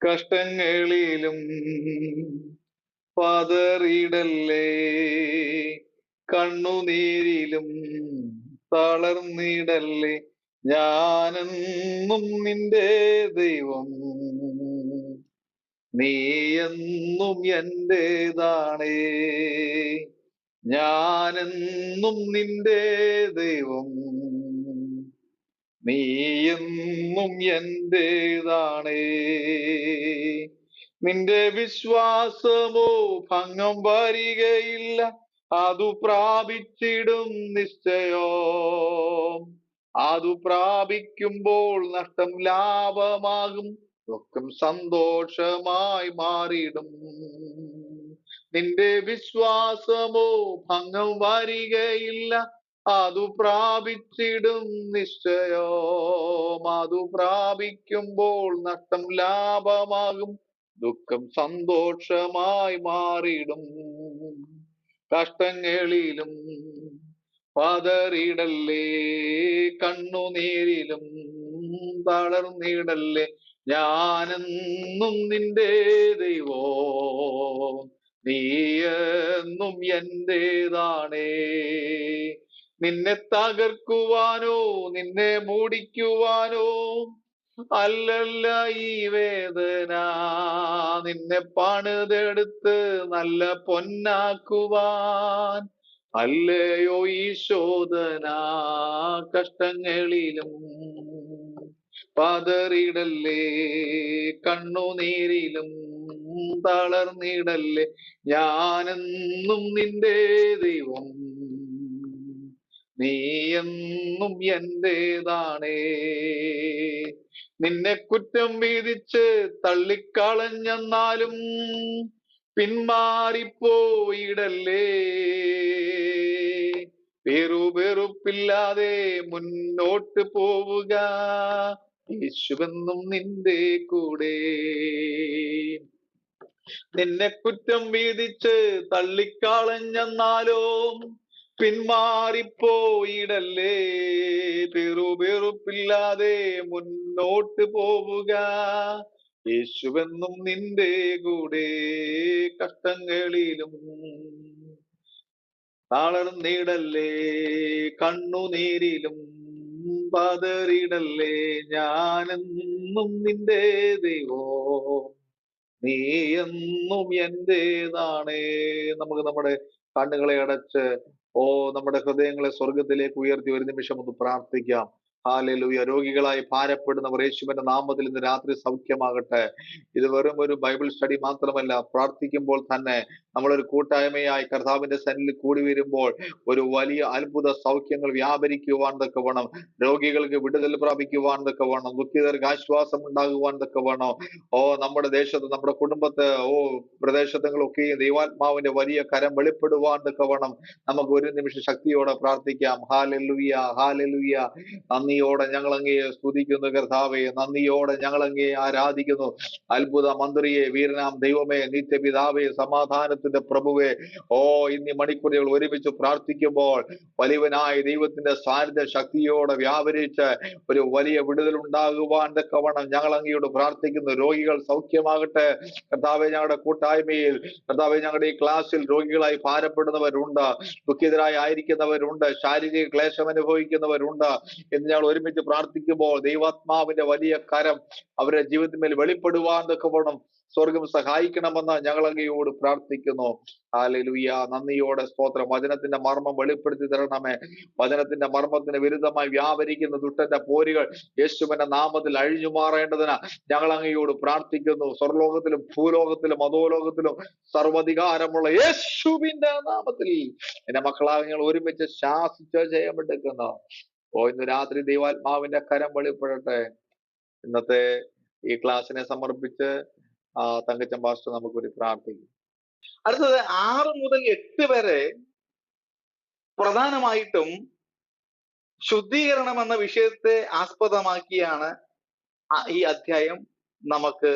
കഷ്ടങ്ങളിലും പതറിടല്ലേ, കണ്ണുനീരിലും തളർന്നിടല്ലേ. ഞാനെന്നും നിന്റെ ദൈവം, നീ എന്നും എന്റേതാണേ. ഞാനെന്നും നിന്റെ ദൈവം, നീ എന്നും എന്റേതാണേ. നിന്റെ വിശ്വാസമോ ഭംഗം വരികയില്ല, അതു പ്രാപിച്ചിടും നിശ്ചയോ. അതു പ്രാപിക്കുമ്പോൾ നഷ്ടം ലാഭമാകും, ദുഃഖം സന്തോഷമായി മാറിയിടും. നിന്റെ വിശ്വാസമോ ഭംഗം വരികയില്ല, അതു പ്രാപിച്ചിടും നിശ്ചയോ. അതു പ്രാപിക്കുമ്പോൾ നഷ്ടം ലാഭമാകും, ദുഃഖം സന്തോഷമായി മാറിയിടും. കഷ്ടങ്ങളിലും പതറിടല്ലേ, കണ്ണുനീരിലും തളർന്നിടല്ലേ. ഞാനെന്നും നിന്റെ ദൈവോ, നീ എന്നും എന്റേതാണേ. നിന്നെ തകർക്കുവാനോ നിന്നെ മൂടിക്കുവാനോ അല്ലല്ല ഈ വേദന, നിന്നെ പണിതെടുത്ത് നല്ല പൊന്നാക്കുവാൻ അല്ലയോ ഈ ശോധന. കഷ്ടങ്ങളിലും പതറിടല്ലേ, കണ്ണുനീരിലും തളർന്നിടല്ലേ. ഞാനെന്നും നിന്റെ ദൈവം, നീ എന്നും എന്റേതാണേ. നിന്നെ കുറ്റം വിധിച്ച് തള്ളിക്കളഞ്ഞെന്നാലും പിന്മാറിപ്പോയിടല്ലേ. വെറുപ്പില്ലാതെ മുന്നോട്ട് പോവുക, യേശുവെന്നും നിന്റെ കൂടെ. നിന്നെ കുറ്റം വിധിച്ച് തള്ളിക്കളഞ്ഞെന്നാലോ പിന്മാറിപ്പോയിടല്ലേ. വെറുപ്പില്ലാതെ മുന്നോട്ട് പോവുക, യേശുവെന്നും നിന്റെ കൂടെ. കഷ്ടങ്ങളിലും തളർന്നിടല്ലേ, കണ്ണുനീരിലും പതറിടല്ലേ. ഞാനെന്നും നിന്റെ ദൈവോ, നീ എന്നും എന്റേതാണേ. നമുക്ക് നമ്മുടെ കണ്ണുകളെ അടച്ച് നമ്മുടെ ഹൃദയങ്ങളെ സ്വർഗത്തിലേക്ക് ഉയർത്തി ഒരു നിമിഷം ഒന്ന് പ്രാർത്ഥിക്കാം. ഹല്ലേലൂയ. രോഗികളായി ഭാരപ്പെടുന്നവർ യേശുവിന്റെ നാമത്തിൽ ഇന്ന് രാത്രി സൗഖ്യമാകട്ടെ. ഇത് വെറും ഒരു ബൈബിൾ സ്റ്റഡി മാത്രമല്ല, പ്രാർത്ഥിക്കുമ്പോൾ തന്നെ നമ്മളൊരു കൂട്ടായ്മയായി കർത്താവിന്റെ സന്നിധിയിൽ കൂടി വരുമ്പോൾ ഒരു വലിയ അത്ഭുത സൗഖ്യങ്ങൾ വ്യാപരിക്കുവാൻ തക്കവണ്ണം, രോഗികൾക്ക് വിടുതൽ പ്രാപിക്കുവാൻ തക്കവണ്ണം, ദുഃഖിതർക്ക് ആശ്വാസം ഉണ്ടാകുവാൻ തക്കവണ്ണം, നമ്മുടെ ദേശത്ത്, നമ്മുടെ കുടുംബത്ത്, പ്രദേശങ്ങളൊക്കെ ദൈവാത്മാവിന്റെ വലിയ കരം വെളിപ്പെടുവാൻ തക്കവണ്ണം നമുക്ക് ഒരു നിമിഷം ശക്തിയോടെ പ്രാർത്ഥിക്കാം. Hallelujah, hallelujah. നന്ദിയോടെ ഞങ്ങൾ അങ്ങയെ സ്തുതിക്കുന്നു കർത്താവേ, നന്ദിയോടെ ഞങ്ങൾ അങ്ങയെ ആരാധിക്കുന്നു. അത്ഭുത മന്ത്രിയെ, വീരനാം ദൈവമേ, നിത്യപിതാവേ, സമാധാനത്തിന്റെ പ്രഭുവേ, ഇന്നീ മണിക്കൂറുകൾ ഒരുമിച്ച് പ്രാർത്ഥിക്കുമ്പോൾ വലിയവനായ ദൈവത്തിന്റെ സാന്നിധ്യ ശക്തിയോടെ വ്യാപരിച്ച് ഒരു വലിയ വിടുതൽ ഉണ്ടാകുവാൻ തക്കവണ്ണം ഞങ്ങൾ അങ്ങയോട് പ്രാർത്ഥിക്കുന്നു. രോഗികൾ സൗഖ്യമാകട്ടെ കർത്താവെ. ഞങ്ങളുടെ കൂട്ടായ്മയിൽ കർത്താവെ, ഞങ്ങളുടെ ഈ ക്ലാസ്സിൽ രോഗികളായി ഭാരപ്പെടുന്നവരുണ്ട്, ദുഃഖിതരായി ആയിരിക്കുന്നവരുണ്ട്, ശാരീരിക ക്ലേശം അനുഭവിക്കുന്നവരുണ്ട്. എന്ന് ഞങ്ങൾ ഒരുമിച്ച് പ്രാർത്ഥിക്കുമ്പോൾ ദൈവാത്മാവിന്റെ വലിയ കരം അവരുടെ ജീവിതത്തിന്മേൽ വെളിപ്പെടുവാൻ തക്കവണ്ണം സ്വർഗം സഹായിക്കണമെന്ന് ഞങ്ങൾ അങ്ങയോട് പ്രാർത്ഥിക്കുന്നു. ഹല്ലേലൂയ. നന്ദിയോടെ സ്തോത്രം. വചനത്തിന്റെ മർമ്മം വെളിപ്പെടുത്തി തരണമേ. വചനത്തിന്റെ മർമ്മത്തിന് വിരുദ്ധമായി വ്യാപരിക്കുന്ന ദുഷ്ടന്റെ പോരുകൾ യേശുവിന്റെ നാമത്തിൽ അഴിഞ്ഞു മാറേണ്ടതിന് ഞങ്ങൾ അങ്ങയോട് പ്രാർത്ഥിക്കുന്നു. സ്വർലോകത്തിലും ഭൂലോകത്തിലും അധോലോകത്തിലും സർവ്വധികാരമുള്ള യേശുവിന്റെ നാമത്തിൽ എന്റെ മക്കളാകെ ഞങ്ങൾ ഒരുമിച്ച് ശാസിച്ച് ജയമെടുക്കുന്നു. ഇന്ന് രാത്രി ദൈവാത്മാവിന്റെ കരം വെളിപ്പെടട്ടെ. ഇന്നത്തെ ഈ ക്ലാസ്സിനെ സമർപ്പിച്ച് തങ്കച്ചൻ പാസ്റ്റർ നമുക്കൊരു പ്രാർത്ഥിക്കും. അടുത്തത് 6 മുതൽ 8 വരെ പ്രധാനമായിട്ടും ശുദ്ധീകരണം എന്ന വിഷയത്തെ ആസ്പദമാക്കിയാണ് ഈ അധ്യായം നമുക്ക്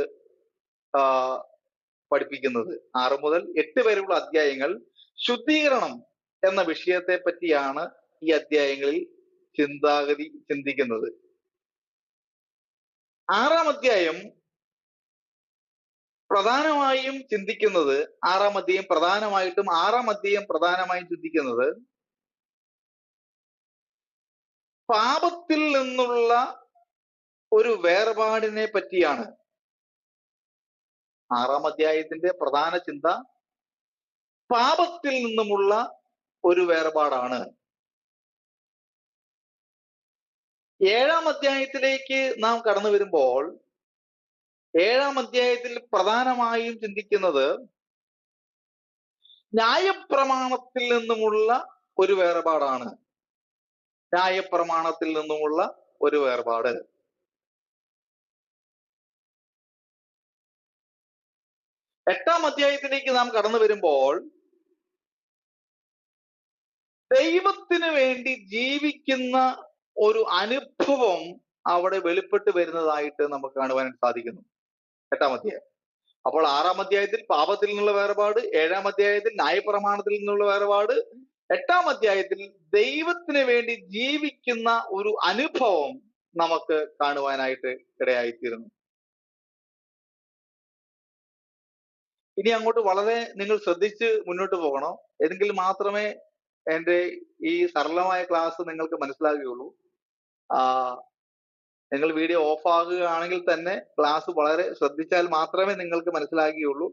പഠിപ്പിക്കുന്നത്. 6 മുതൽ 8 വരെയുള്ള അധ്യായങ്ങൾ ശുദ്ധീകരണം എന്ന വിഷയത്തെ പറ്റിയാണ് ഈ അധ്യായങ്ങളിൽ ചിന്തിക്കുന്നത്. 6-ാം അധ്യായം പ്രധാനമായും ചിന്തിക്കുന്നത് ആറാം അധ്യായം പ്രധാനമായും ചിന്തിക്കുന്നത് പാപത്തിൽ നിന്നുള്ള ഒരു വേർപാടിനെ പറ്റിയാണ്. ആറാം അധ്യായത്തിന്റെ പ്രധാന ചിന്ത പാപത്തിൽ നിന്നുമുള്ള ഒരു വേർപാടാണ്. ഏഴാം അധ്യായത്തിലേക്ക് നാം കടന്നു വരുമ്പോൾ ഏഴാം അധ്യായത്തിൽ പ്രധാനമായും ചിന്തിക്കുന്നത് ന്യായപ്രമാണത്തിൽ നിന്നുമുള്ള ഒരു വേർപാടാണ്. ന്യായപ്രമാണത്തിൽ നിന്നുമുള്ള ഒരു വേർപാട്. എട്ടാം അധ്യായത്തിലേക്ക് നാം കടന്നു വരുമ്പോൾ ദൈവത്തിന് വേണ്ടി ജീവിക്കുന്ന ഒരു അനുഭവം അവിടെ വെളിപ്പെട്ട് വരുന്നതായിട്ട് നമുക്ക് കാണുവാൻ സാധിക്കുന്നു. എട്ടാം അധ്യായം. അപ്പോൾ ആറാം അധ്യായത്തിൽ പാപത്തിൽ നിന്നുള്ള വേർപാട്, ഏഴാം അധ്യായത്തിൽ ന്യായപ്രമാണത്തിൽ നിന്നുള്ള വേർപാട്, എട്ടാം അധ്യായത്തിൽ ദൈവത്തിന് വേണ്ടി ജീവിക്കുന്ന ഒരു അനുഭവം നമുക്ക് കാണുവാനായിട്ട് ഇടയായിത്തീരുന്നു. ഇനി അങ്ങോട്ട് വളരെ നിങ്ങൾ ശ്രദ്ധിച്ച് മുന്നോട്ട് പോകണം. എങ്കിൽ മാത്രമേ എൻ്റെ ഈ സരളമായ ക്ലാസ് നിങ്ങൾക്ക് മനസ്സിലാകുകയുള്ളൂ. നിങ്ങൾ വീഡിയോ ഓഫ് ആകുകയാണെങ്കിൽ തന്നെ ക്ലാസ് വളരെ ശ്രദ്ധിച്ചാൽ മാത്രമേ നിങ്ങൾക്ക് മനസ്സിലാകുകയുള്ളൂ.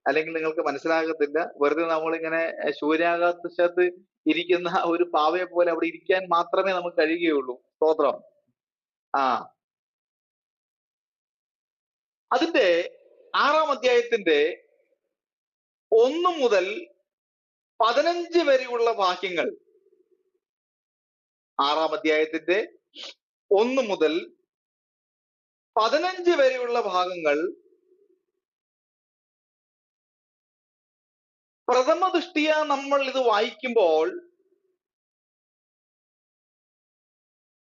അല്ലെങ്കിൽ നിങ്ങൾക്ക് മനസ്സിലാകത്തില്ല. വെറുതെ നമ്മളിങ്ങനെ സൂര്യാകാശത്ത് ഇരിക്കുന്ന ഒരു പാവയെ പോലെ അവിടെ ഇരിക്കാൻ മാത്രമേ നമുക്ക് കഴിയുകയുള്ളൂ. സ്തോത്രം. അതിന്റെ ആറാം അധ്യായത്തിന്റെ 1 മുതൽ 15 വരെയുള്ള വാക്യങ്ങൾ, ആറാം അധ്യായത്തിന്റെ 1 മുതൽ 15 വരെയുള്ള ഭാഗങ്ങൾ പ്രഥമ ദൃഷ്ടിയ നമ്മൾ ഇത് വായിക്കുമ്പോൾ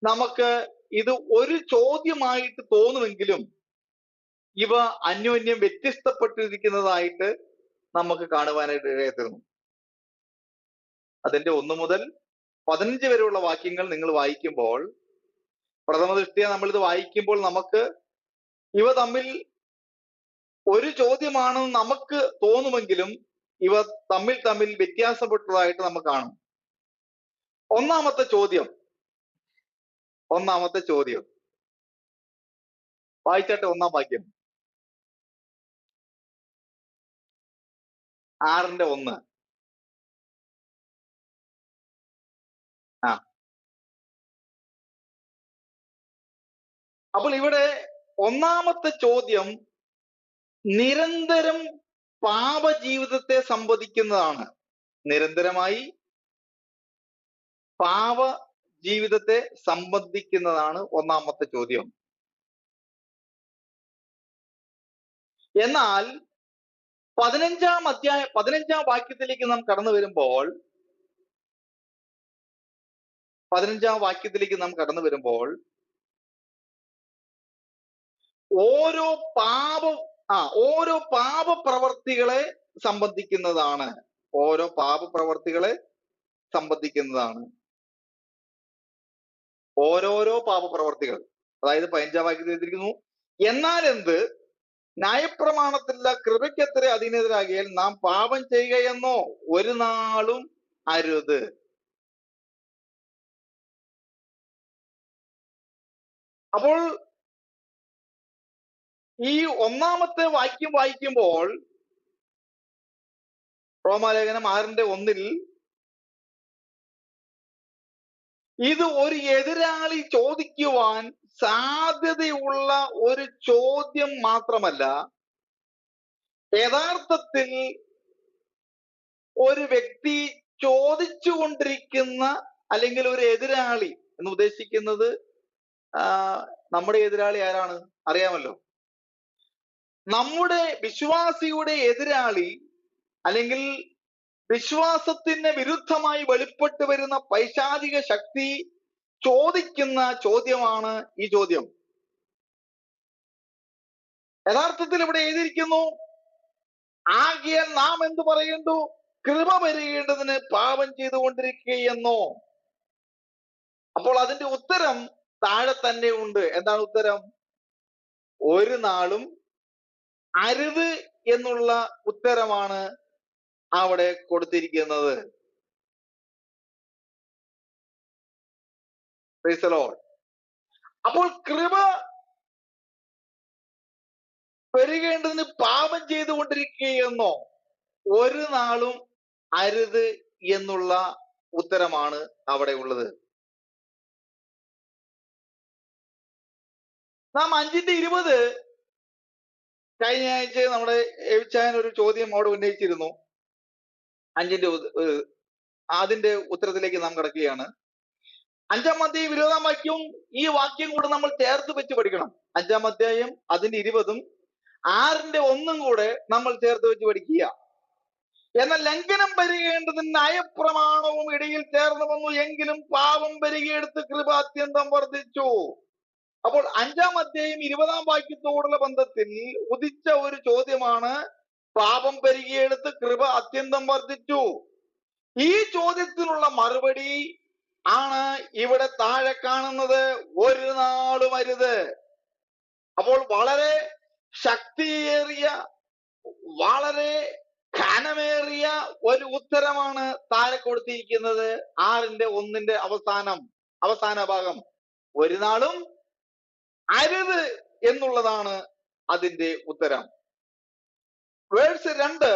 നമുക്ക് ഇത് ഒരു ചോദ്യമായിട്ട് തോന്നുമെങ്കിലും ഇവ അന്യോന്യം വ്യത്യസ്തപ്പെട്ടിരിക്കുന്നതായിട്ട് നമുക്ക് കാണുവാനായിട്ട് ഇടയായിത്തീർന്നു. അതിന്റെ 1 മുതൽ 15 വരെയുള്ള വാക്യങ്ങൾ നിങ്ങൾ വായിക്കുമ്പോൾ പ്രഥമ ദൃഷ്ടിയ നമ്മൾ ഇത് വായിക്കുമ്പോൾ നമുക്ക് ഇവ തമ്മിൽ ഒരു ചോദ്യമാണെന്ന് നമുക്ക് തോന്നുമെങ്കിലും ഇവ തമ്മിൽ വ്യത്യാസപ്പെട്ടതായിട്ട് നമുക്ക് കാണും. ഒന്നാമത്തെ ചോദ്യം വായിച്ചാട്ടെ. 1-ാം വാക്യം, 6:1. അപ്പോൾ ഇവിടെ ഒന്നാമത്തെ ചോദ്യം നിരന്തരം പാപജീവിതത്തെ സംവദിക്കുന്നതാണ്. നിരന്തരമായി പാപജീവിതത്തെ സംബന്ധിക്കുന്നതാണ് ഒന്നാമത്തെ ചോദ്യം. എന്നാൽ 15-ാം വാക്യത്തിലേക്ക് നാം കടന്നു വരുമ്പോൾ 15-ാം വാക്യത്തിലേക്ക് നാം കടന്നു വരുമ്പോൾ ഓരോ പാപപ്രവർത്തികളെ സംബന്ധിക്കുന്നതാണ്. ഓരോ പാപപ്രവർത്തികളെ സംബന്ധിക്കുന്നതാണ്. ഓരോരോ പാപപ്രവർത്തികൾ. അതായത് 15-ാം വാക്യത്തിൽ എഴുതിയിരിക്കുന്നു, എന്നാൽ എന്ത് ന്യായപ്രമാണത്തിലുള്ള കൃപയ്ക്കത്ര അധീനതരാകിയാൽ നാം പാപം ചെയ്യുകയെന്നോ ഒരു നാളും അരുത്. അപ്പോൾ ഈ ഒന്നാമത്തെ വാക്യം വായിക്കുമ്പോൾ റോമാലേഖനം 6:1 ഇത് ഒരു എതിരാളി ചോദിക്കുവാൻ സാധ്യതയുള്ള ഒരു ചോദ്യം മാത്രമല്ല, യഥാർത്ഥത്തിൽ ഒരു വ്യക്തി ചോദിച്ചുകൊണ്ടിരിക്കുന്ന, അല്ലെങ്കിൽ ഒരു എതിരാളി എന്ന് ഉദ്ദേശിക്കുന്നത് നമ്മുടെ എതിരാളി ആരാണ് അറിയാമല്ലോ. നമ്മുടെ വിശ്വാസിയുടെ എതിരാളി, അല്ലെങ്കിൽ വിശ്വാസത്തിന് വിരുദ്ധമായി വെളിപ്പെട്ട് വരുന്ന പൈശാചിക ശക്തി ചോദിക്കുന്ന ചോദ്യമാണ് ഈ ചോദ്യം. യഥാർത്ഥത്തിൽ ഇവിടെ എഴുതിയിരിക്കുന്നു, ആകയാൽ നാം എന്ത് പറയുന്നു, കൃപ വരേണ്ടതിന് പാപം ചെയ്തുകൊണ്ടിരിക്കുകയെന്നോ. അപ്പോൾ അതിന്റെ ഉത്തരം താഴെ തന്നെ ഉണ്ട്. എന്താണ് ഉത്തരം? ഒരു നാളും അരുത് എന്നുള്ള ഉത്തരമാണ് അവിടെ കൊടുത്തിരിക്കുന്നത്. Praise the Lord. അപ്പോൾ കൃപ പെരുകേണ്ടതിന് പാപം ചെയ്തുകൊണ്ടിരിക്കുകയെന്നോ? ഒരു നാളും അരുത് എന്നുള്ള ഉത്തരമാണ് അവിടെ ഉള്ളത്. നാം 5:20 കഴിഞ്ഞ ആഴ്ച നമ്മുടെ എവിച്ചായൻ ഒരു ചോദ്യം അവിടെ ഉന്നയിച്ചിരുന്നു. 5:20 അതിന്റെ ഉത്തരത്തിലേക്ക് നാം കിടക്കുകയാണ്. 5-ാം അധ്യായം 20-ാം വാക്യവും ഈ വാക്യം കൂടെ നമ്മൾ ചേർത്ത് വെച്ച് പഠിക്കണം. 5-ാം അധ്യായം അതിന്റെ 20-ഉം 6-ന്റെ 1-ഉം കൂടെ നമ്മൾ ചേർത്ത് വെച്ച് പഠിക്കുക. എന്നാൽ ലംഘനം പെരുകേണ്ടതിന് ന്യായപ്രമാണവും ഇടയിൽ ചേർന്ന് വന്നു, എങ്കിലും പാപം പെരുകിയെടുത്ത് കൃപ അത്യന്തം വർദ്ധിച്ചു. അപ്പോൾ 5-ാം അധ്യായം 20-ാം വാക്യത്തോടുള്ള ബന്ധത്തിൽ ഉദിച്ച ഒരു ചോദ്യമാണ് പാപം പെരുകിയെടുത്ത് കൃപ അത്യന്തം വർദ്ധിച്ചു. ഈ ചോദ്യത്തിനുള്ള മറുപടി ആണ് ഇവിടെ താഴെ കാണുന്നത്, ഒരു നാളും അരുത്. അപ്പോൾ വളരെ ശക്തിയേറിയ, വളരെ ഘനമേറിയ ഒരു ഉത്തരമാണ് താഴെ കൊടുത്തിരിക്കുന്നത്. 6-ന്റെ 1-ന്റെ അവസാന ഭാഗം, ഒരു നാളും അരുത് എന്നുള്ളതാണ് അതിന്റെ ഉത്തരം. വേഴ്സ് 2,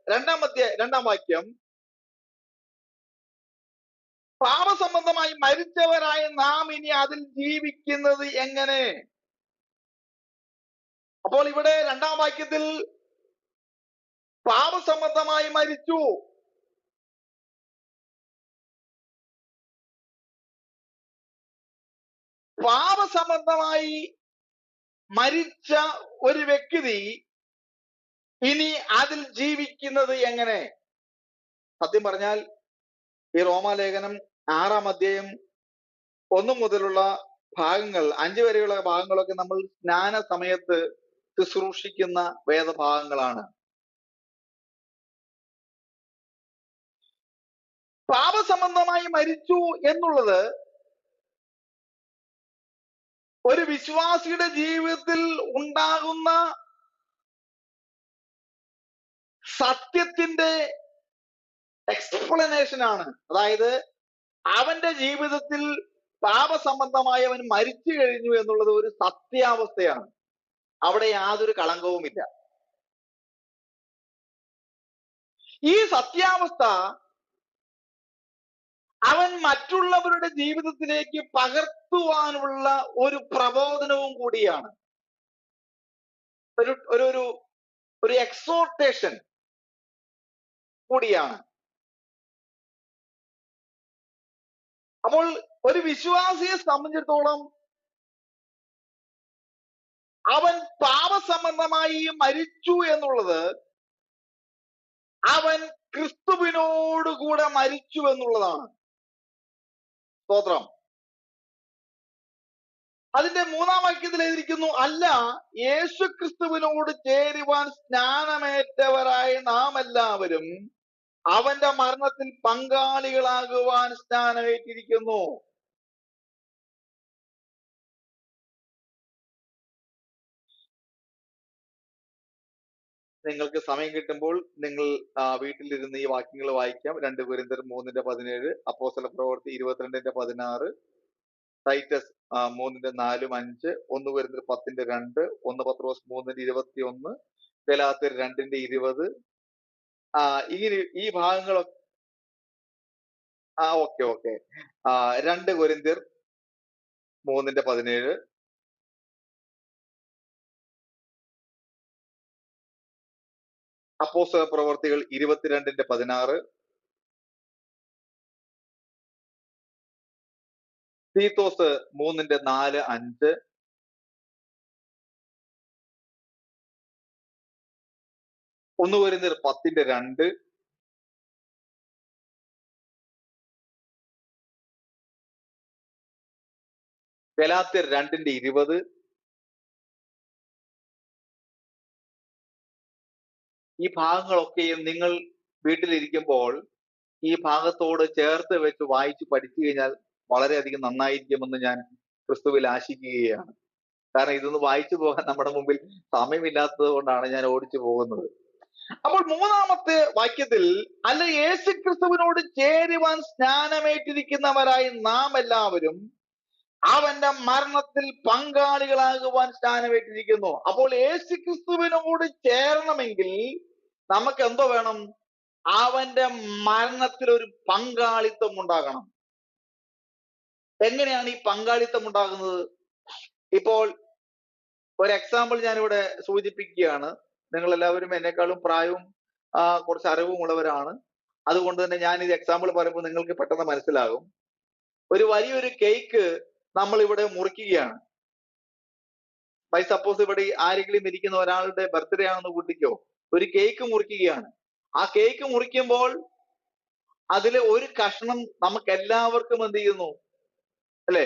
2-ാം വാക്യം, പാപസംബന്ധമായി മരിച്ചവരായ നാം ഇനി അതിൽ ജീവിക്കുന്നത് എങ്ങനെ? അപ്പോൾ ഇവിടെ 2-ാം വാക്യത്തിൽ പാപസംബന്ധമായി മരിച്ചു. പാപസംബന്ധമായി മരിച്ച ഒരു വ്യക്തി ഇനി അതിൽ ജീവിക്കുന്നത് എങ്ങനെ? സത്യം പറഞ്ഞാൽ ഈ റോമാലേഖനം 6-ാം അധ്യായം 1 മുതലുള്ള ഭാഗങ്ങൾ, 5 വരെയുള്ള ഭാഗങ്ങളൊക്കെ നമ്മൾ സ്നാന സമയത്ത് ശുശ്രൂഷിക്കുന്ന വേദഭാഗങ്ങളാണ്. പാപസംബന്ധമായി മരിച്ചു എന്നുള്ളത് ഒരു വിശ്വാസിയുടെ ജീവിതത്തിൽ ഉണ്ടാകുന്ന സത്യത്തിന്റെ എക്സ്പ്ലനേഷൻ ആണ്. അതായത് അവന്റെ ജീവിതത്തിൽ പാപസംബന്ധമായി അവൻ മരിച്ചു കഴിഞ്ഞു എന്നുള്ളത് ഒരു സത്യാവസ്ഥയാണ്. അവിടെ യാതൊരു കളങ്കവുമില്ല. ഈ സത്യാവസ്ഥ അവൻ മറ്റുള്ളവരുടെ ജീവിതത്തിലേക്ക് പകർത്തുവാനുള്ള ഒരു പ്രബോധനവും കൂടിയാണ്, ഒരു എക്സോർട്ടേഷൻ കൂടിയാണ്. അപ്പോൾ ഒരു വിശ്വാസിയെ സംബന്ധിച്ചിടത്തോളം അവൻ പാപസംബന്ധമായി മരിച്ചു എന്നുള്ളത് അവൻ ക്രിസ്തുവിനോടുകൂടെ മരിച്ചു എന്നുള്ളതാണ്. സ്തോത്രം. അതിന്റെ 3-ാം വാക്യത്തിൽ എഴുതിയിരിക്കുന്നു, അല്ല, യേശു ക്രിസ്തുവിനോട് ചേരുവാൻ സ്നാനമേറ്റവരായ നാം എല്ലാവരും അവന്റെ മരണത്തിൽ പങ്കാളികളാകുവാൻ സ്നാനമേറ്റിരിക്കുന്നു. നിങ്ങൾക്ക് സമയം കിട്ടുമ്പോൾ നിങ്ങൾ വീട്ടിലിരുന്ന് ഈ വാക്യങ്ങൾ വായിക്കാം. 2 കൊരിന്ത്യർ 3:17, അപ്പോസ്തല പ്രവൃത്തി 22:16, ടൈറ്റസ് 3:4-5, 1 കൊരിന്ത്യർ 10:2, 1 പത്രോസ് 3:21, ഗലാത്യർ 2:20. ഇങ്ങനെ ഈ ഭാഗങ്ങളൊക്കെ ഓക്കെ 2 കൊരിന്ത്യർ 3:17, അപ്പോസ്തല പ്രവർത്തികൾ 22:16, തീത്തോസ് 3:4-5, 1 കൊരിന്ത്യർ 10:2, ഗലാത്യർ 2:20. ഈ ഭാഗങ്ങളൊക്കെയും നിങ്ങൾ വീട്ടിലിരിക്കുമ്പോൾ ഈ ഭാഗത്തോട് ചേർത്ത് വെച്ച് വായിച്ച് പഠിച്ചു കഴിഞ്ഞാൽ വളരെയധികം നന്നായിരിക്കുമെന്ന് ഞാൻ ക്രിസ്തുവിൽ ആശിക്കുകയാണ്. കാരണം ഇതൊന്ന് വായിച്ചു പോകാൻ നമ്മുടെ മുമ്പിൽ സമയമില്ലാത്തത് കൊണ്ടാണ് ഞാൻ ഓടിച്ചു പോകുന്നത്. അപ്പോൾ മൂന്നാമത്തെ വാക്യത്തിൽ, അല്ല യേശു ക്രിസ്തുവിനോട് ചേരുവാൻ സ്നാനമേറ്റിരിക്കുന്നവരായി നാം എല്ലാവരും അവന്റെ മരണത്തിൽ പങ്കാളികളാകുവാൻ സ്നാനമേറ്റിരിക്കുന്നു. അപ്പോൾ യേശു ക്രിസ്തുവിനോട് ചേരണമെങ്കിൽ നമുക്ക് എന്തോ വേണം? അവന്റെ മരണത്തിൽ ഒരു പങ്കാളിത്തം ഉണ്ടാകണം. എങ്ങനെയാണ് ഈ പങ്കാളിത്തം ഉണ്ടാകുന്നത്? ഇപ്പോൾ ഒരു എക്സാമ്പിൾ ഞാനിവിടെ സൂചിപ്പിക്കുകയാണ്. നിങ്ങൾ എല്ലാവരും എന്നെക്കാളും പ്രായവും കുറച്ച് അറിവും ഉള്ളവരാണ്. അതുകൊണ്ട് തന്നെ ഞാൻ ഇത് എക്സാമ്പിൾ പറയുമ്പോൾ നിങ്ങൾക്ക് പെട്ടെന്ന് മനസ്സിലാകും. ഒരു വലിയൊരു കേക്ക് നമ്മൾ ഇവിടെ മുറിക്കുകയാണ്. ബൈ സപ്പോസ് ഇവിടെ ആരെങ്കിലും ഇരിക്കുന്ന ഒരാളുടെ ബർത്ത്ഡേ ആണെന്ന് കൂട്ടിക്കോ, ഒരു കേക്ക് മുറിക്കുകയാണ്. ആ കേക്ക് മുറിക്കുമ്പോൾ അതിലെ ഒരു കഷ്ണം നമുക്ക് എല്ലാവർക്കും എന്ത് ചെയ്യുന്നു? അല്ലെ,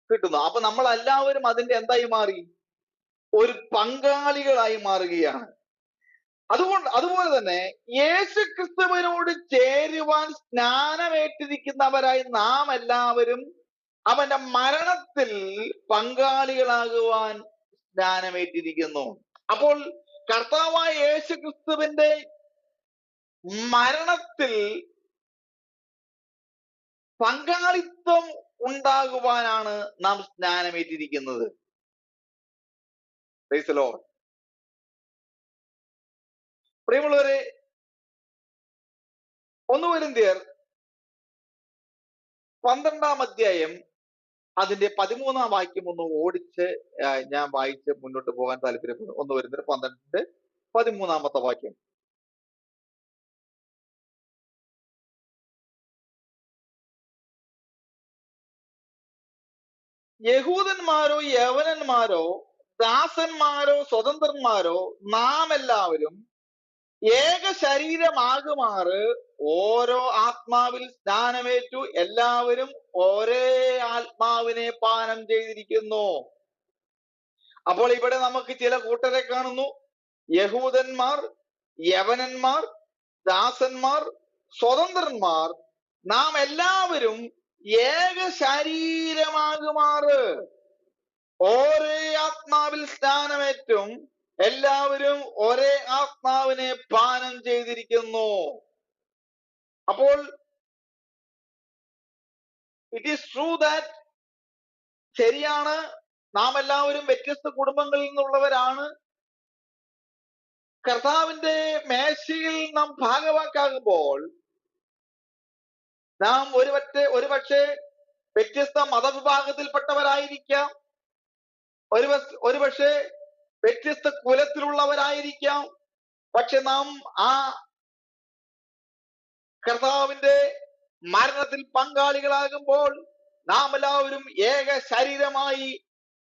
കിട്ടുന്നു. അപ്പൊ നമ്മൾ എല്ലാവരും അതിന്റെ എന്തായി മാറി? ഒരു പങ്കാളികളായി മാറുകയാണ്. അതുപോലെ തന്നെ യേശു ക്രിസ്തുവിനോട് ചേരുവാൻ സ്നാനമേറ്റിരിക്കുന്നവരായി നാം എല്ലാവരും അവന്റെ മരണത്തിൽ പങ്കാളികളാകുവാൻ സ്നാനമേറ്റിരിക്കുന്നു. അപ്പോൾ കർത്താവായ യേശു ക്രിസ്തുവിന്റെ മരണത്തിൽ പങ്കാളിത്തം ഉണ്ടാകുവാനാണ് നാം സ്നാനമേറ്റിരിക്കുന്നത്. Price the Lord. പ്രിയമുള്ളവരെ, 1 കൊരിന്ത്യർ 12-ാം അധ്യായം അതിന്റെ 13-ാം വാക്യം ഒന്ന് ഓടിച്ച് ഞാൻ വായിച്ച് മുന്നോട്ട് പോകാൻ താല്പര്യപ്പെടുന്നു. 1 കൊരിന്ത്യർ 12:13 വാക്യം. യഹൂദന്മാരോ യവനന്മാരോ ദാസന്മാരോ സ്വതന്ത്രന്മാരോ നാം എല്ലാവരും ഏക ശരീരമാകുമാറ് ഓരോ ആത്മാവിൽ സ്നാനമേറ്റു എല്ലാവരും ഒരേ ആത്മാവിനെ പാനം ചെയ്തിരിക്കുന്നു. അപ്പോൾ ഇവിടെ നമുക്ക് ചില കൂട്ടരെ കാണുന്നു. യഹൂദന്മാർ, യവനന്മാർ, ദാസന്മാർ, സ്വതന്ത്രന്മാർ, നാം എല്ലാവരും ഏക ശരീരമാകുമാറ് ഒരേ ആത്മാവിൽ സ്നാനമേറ്റും എല്ലാവരും ഒരേ ആത്മാവിനെ പാനം ചെയ്തിരിക്കുന്നു. അപ്പോൾ ഇറ്റ് ഈസ് ട്രൂ ദാറ്റ്, ശരിയാണ്, നാം എല്ലാവരും വ്യത്യസ്ത കുടുംബങ്ങളിൽ നിന്നുള്ളവരാണ്. കർത്താവിന്റെ മേശയിൽ നാം ഭാഗവാക്കാകുമ്പോൾ നാം ഒരുപക്ഷെ വ്യത്യസ്ത മതവിഭാഗത്തിൽപ്പെട്ടവരായിരിക്കാം, ഒരുപക്ഷെ വ്യത്യസ്ത കുലത്തിലുള്ളവരായിരിക്കാം. പക്ഷെ നാം ആ കർത്താവിന്റെ മരണത്തിൽ പങ്കാളികളാകുമ്പോൾ നാം എല്ലാവരും ഏക ശരീരമായി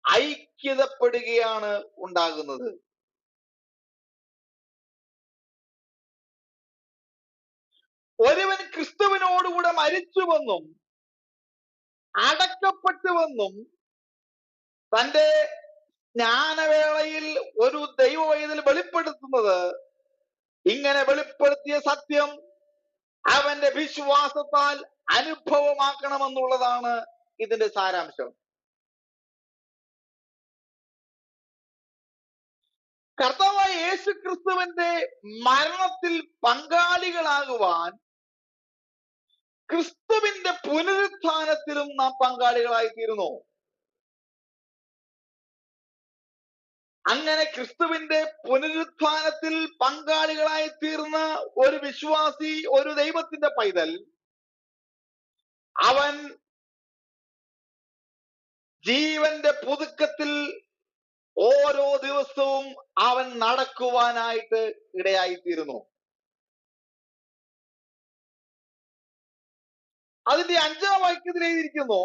ഐക്യതപ്പെടുകയാണ് ഉണ്ടാകുന്നത്. ഒരുവൻ ക്രിസ്തുവിനോടുകൂടെ മരിച്ചുവെന്നും അടക്കപ്പെട്ടുവെന്നും തന്റെ ജ്ഞാനവേളയിൽ ഒരു ദൈവവൈതൽ വെളിപ്പെടുത്തുന്നത്, ഇങ്ങനെ വെളിപ്പെടുത്തിയ സത്യം അവന്റെ വിശ്വാസത്താൽ അനുഭവമാക്കണമെന്നുള്ളതാണ് ഇതിന്റെ സാരാംശം. കർത്താവായ യേശു ക്രിസ്തുവിന്റെ മരണത്തിൽ പങ്കാളികളാകുവാൻ ക്രിസ്തുവിന്റെ പുനരുത്ഥാനത്തിലും നാം പങ്കാളികളായിത്തീരുന്നു. അങ്ങനെ ക്രിസ്തുവിന്റെ പുനരുത്ഥാനത്തിൽ പങ്കാളികളായി തീർന്ന ഒരു വിശ്വാസി, ഒരു ദൈവത്തിന്റെ പൈതൽ, അവൻ ജീവന്റെ പുതുക്കത്തിൽ ഓരോ ദിവസവും അവൻ നടക്കുവാനായിട്ട് ഇടയായിത്തീരുന്നു. അതിന്റെ 5-ാം വാക്യത്തിൽ എഴുതിയിരിക്കുന്നു,